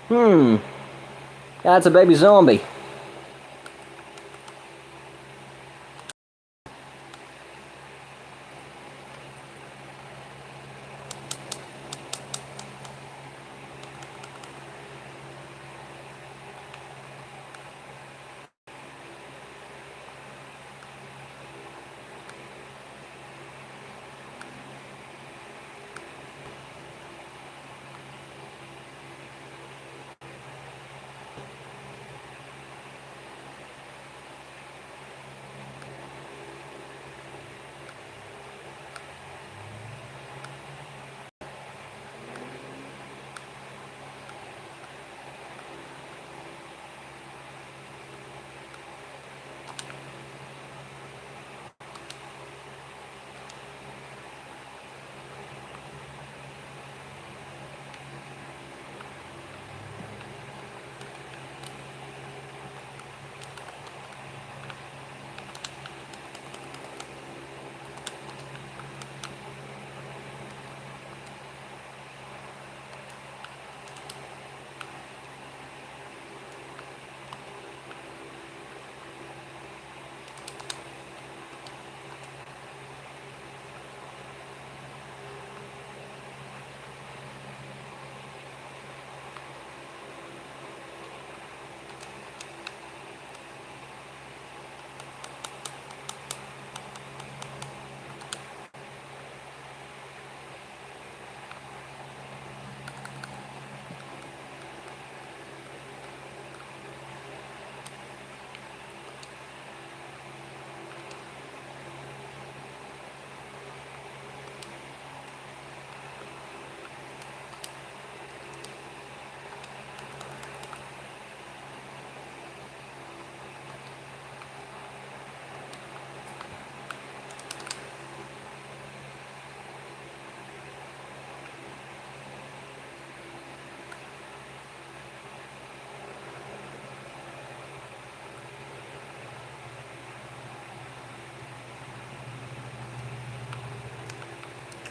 A: Hmm. That's a baby zombie.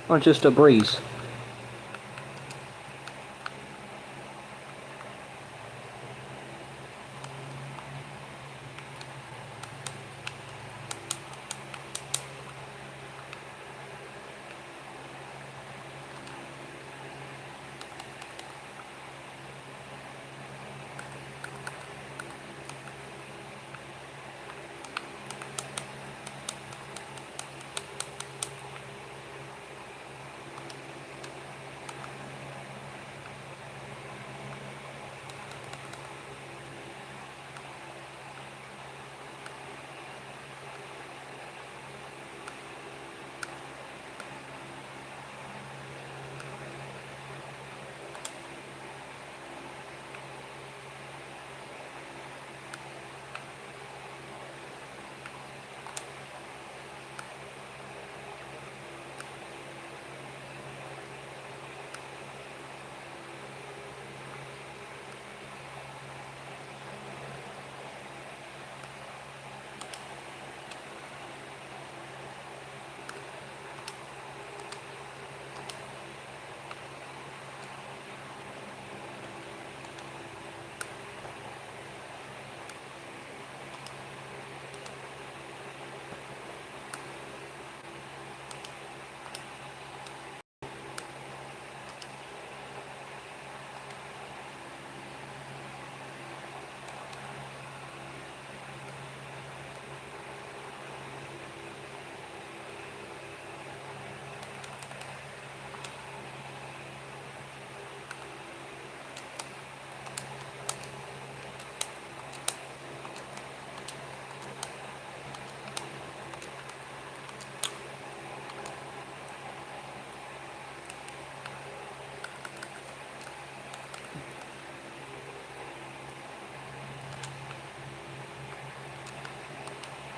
A: Or just a breeze.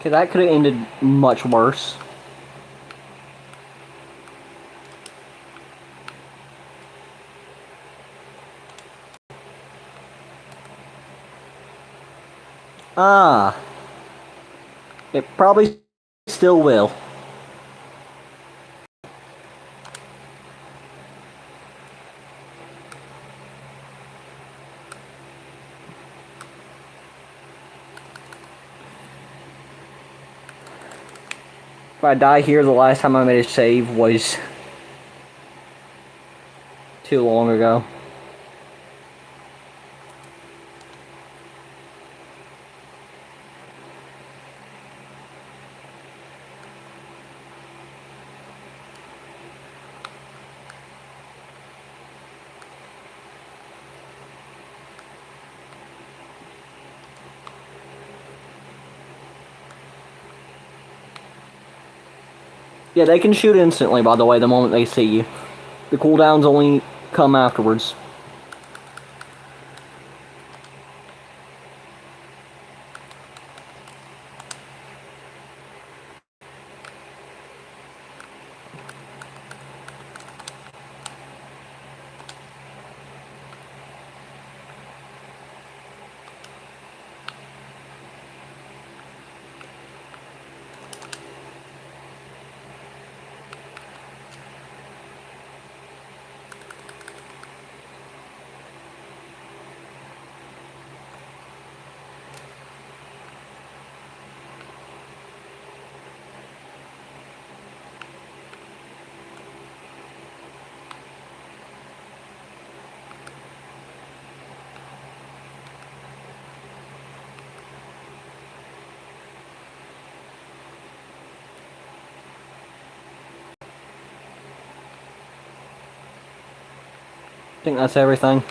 A: Okay, that could have ended much worse. Ah. It probably still will. If I die here, the last time I made a save was too long ago. Yeah, they can shoot instantly, by the way, the moment they see you. The cooldowns only come afterwards. I think that's everything.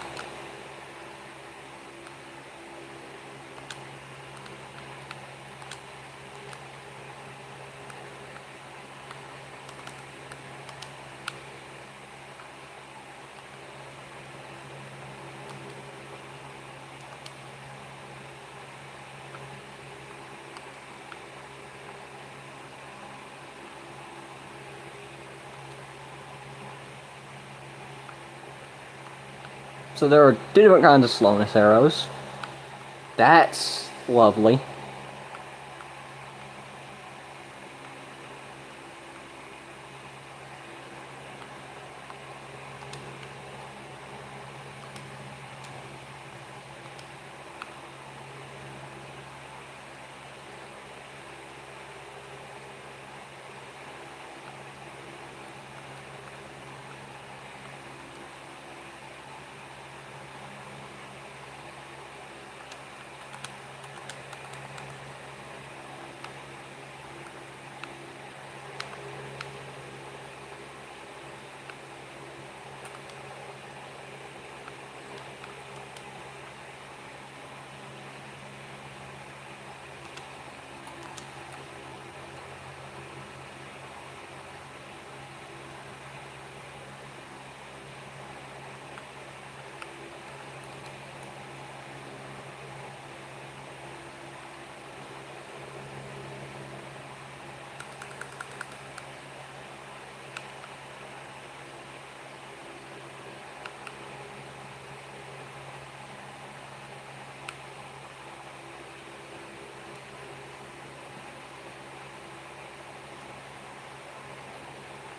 A: So there are two different kinds of slowness arrows. That's lovely.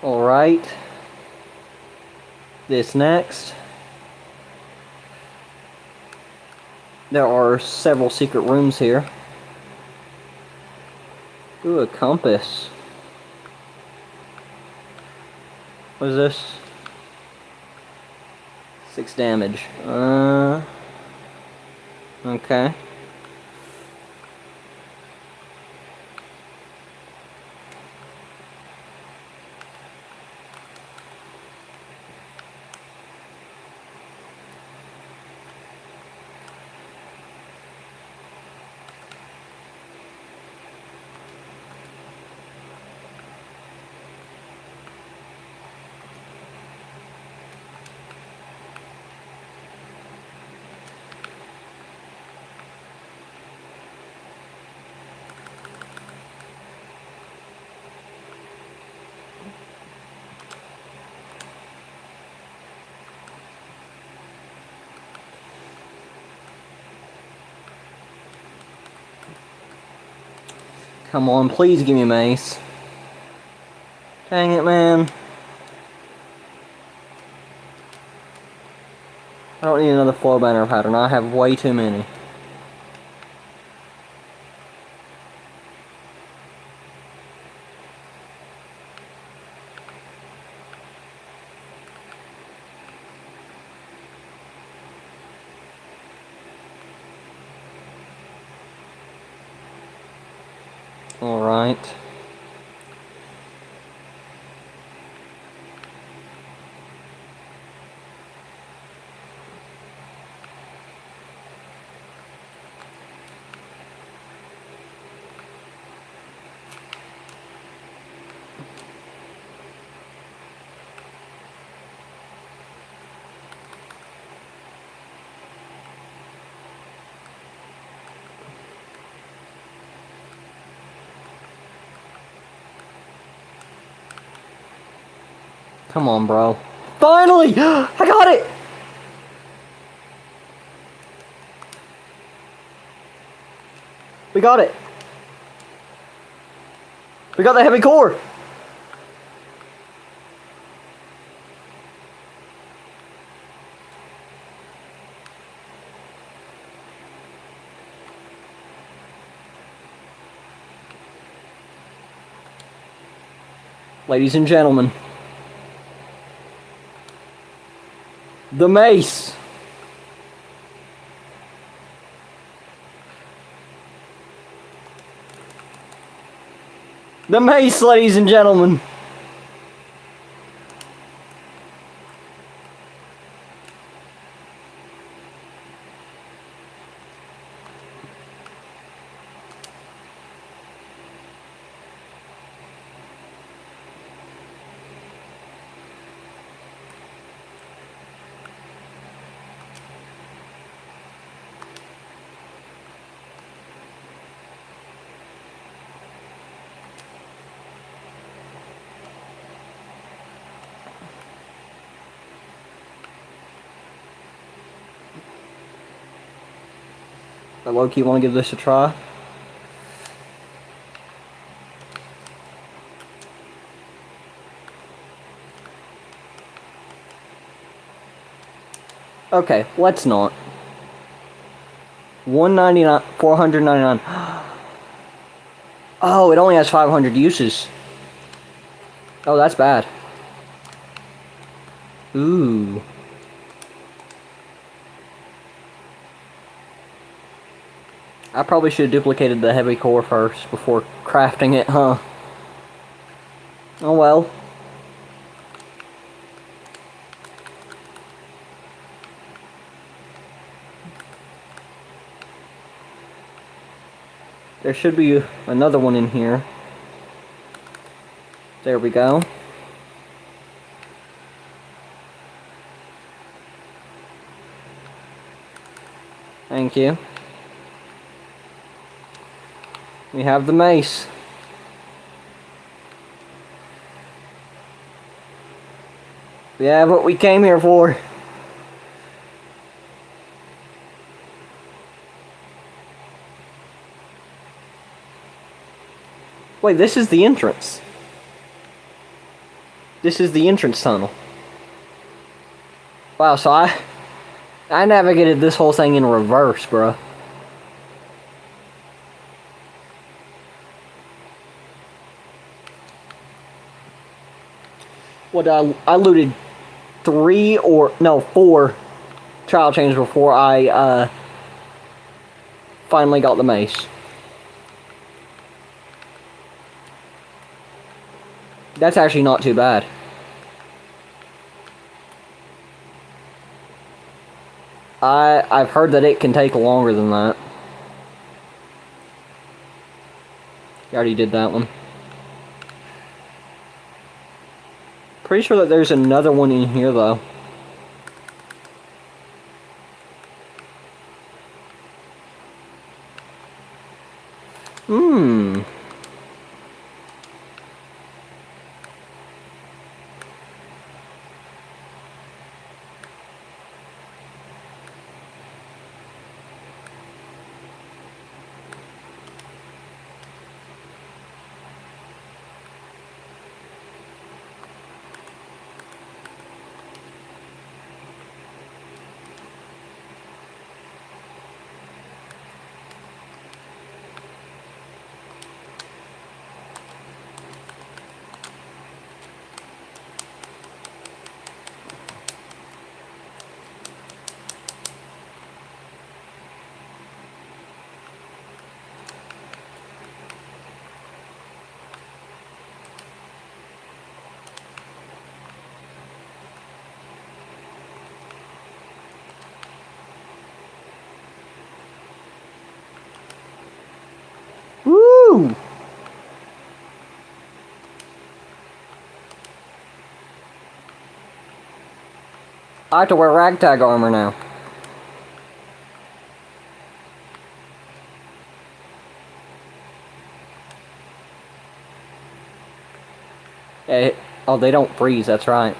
A: Alright. This next. There are several secret rooms here. Ooh, a compass. What is this? 6 damage. Okay. Come on, please give me a mace. Dang it, man. I don't need another flow banner pattern. I have way too many. Alright. Come on, bro. Finally! I got it! We got it. We got the heavy core. Ladies and gentlemen, the mace. The mace, ladies and gentlemen. I low-key want to give this a try. Okay, let's not. 199, 499. Oh, it only has 500 uses. Oh, that's bad. Ooh. I probably should have duplicated the heavy core first before crafting it, huh? Oh well. There should be another one in here. There we go. Thank you. We have the mace. We have what we came here for. Wait, this is the entrance. This is the entrance tunnel. Wow, so I navigated this whole thing in reverse, bro. What, I looted 4 trial chains before I, finally got the mace. That's actually not too bad. I've heard that it can take longer than that. You already did that one. Pretty sure that there's another one in here, though. Woo! I have to wear ragtag armor now. Hey, oh, they don't freeze, that's right.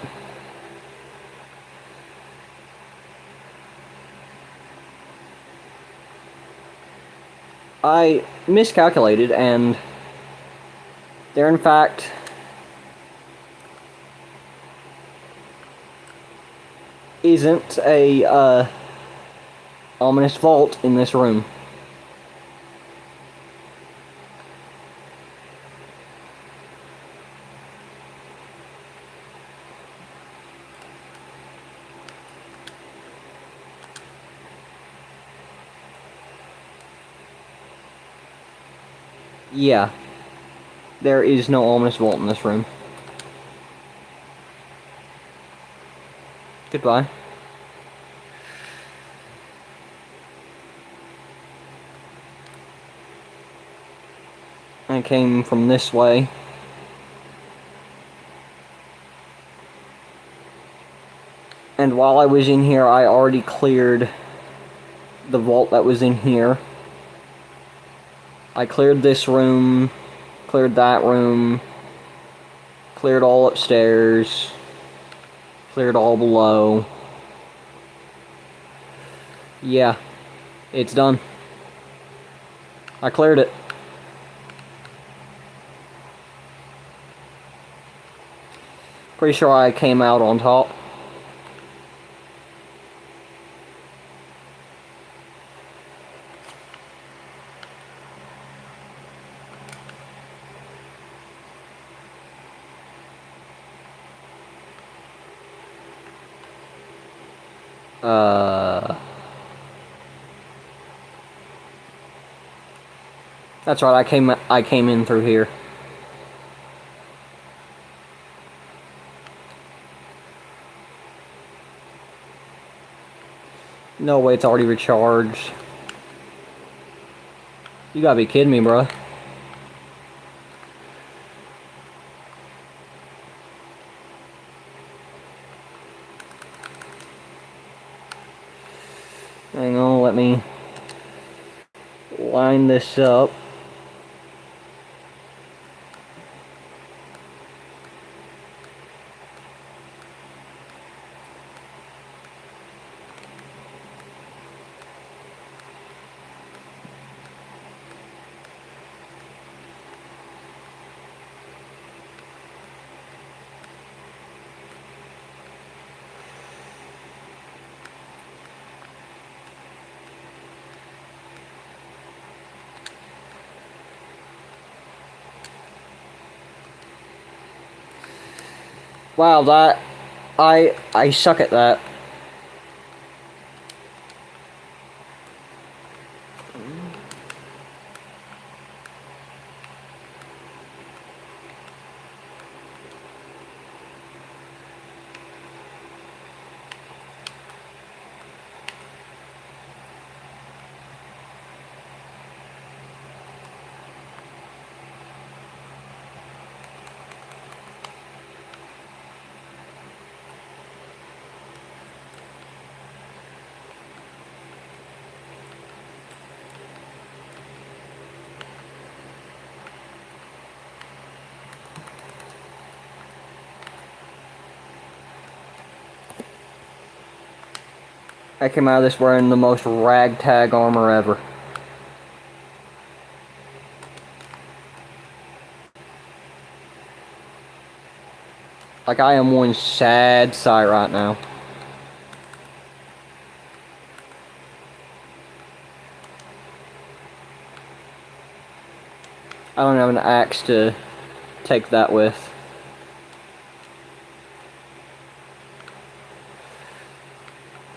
A: I miscalculated, and there in fact isn't a ominous vault in this room. Yeah, there is no ominous vault in this room. Goodbye. I came from this way. And while I was in here, I already cleared the vault that was in here. I cleared this room, cleared that room, cleared all upstairs, cleared all below. Yeah, it's done. I cleared it. Pretty sure I came out on top. That's right, I came in through here. No way, it's already recharged. You gotta be kidding me, bro. Hang on, let me line this up. Wow, that... I suck at that. I came out of this wearing the most ragtag armor ever. Like, I am one sad sight right now. I don't have an axe to take that with.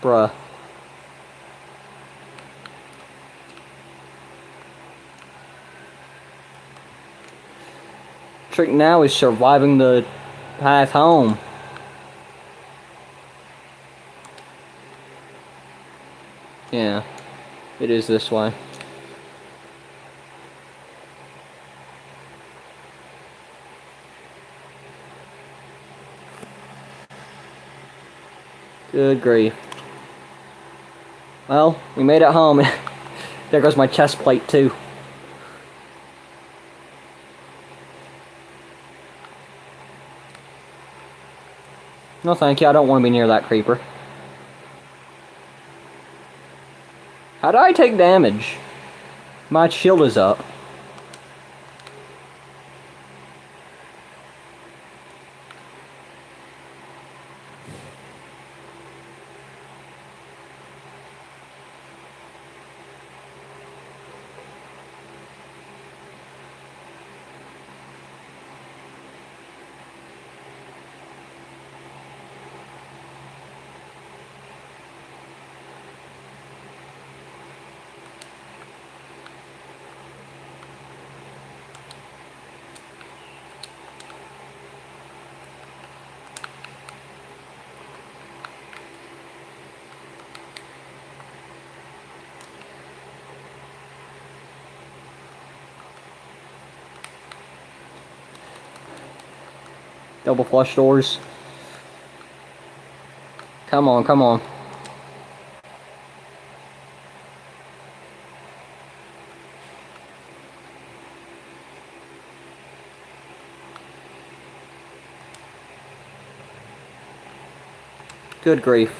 A: Bruh. Trick now is surviving the path home. Yeah, it is this way. Good grief. Well, we made it home. There goes my chest plate too. No thank you, I don't want to be near that creeper. How did I take damage? My shield is up. Double flush doors. Come on, come on. Good grief.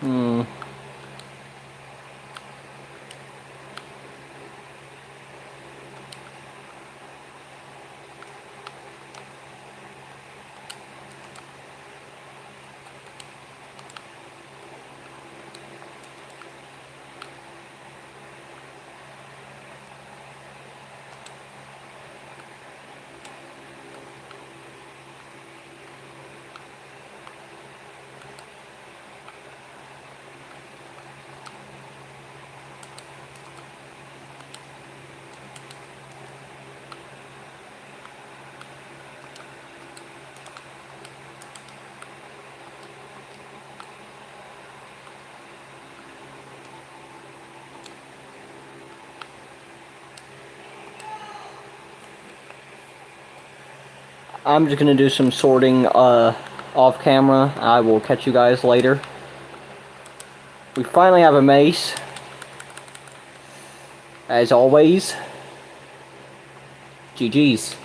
A: Hmm. I'm just gonna do some sorting off camera. I will catch you guys later. We finally have a mace. As always, GG's.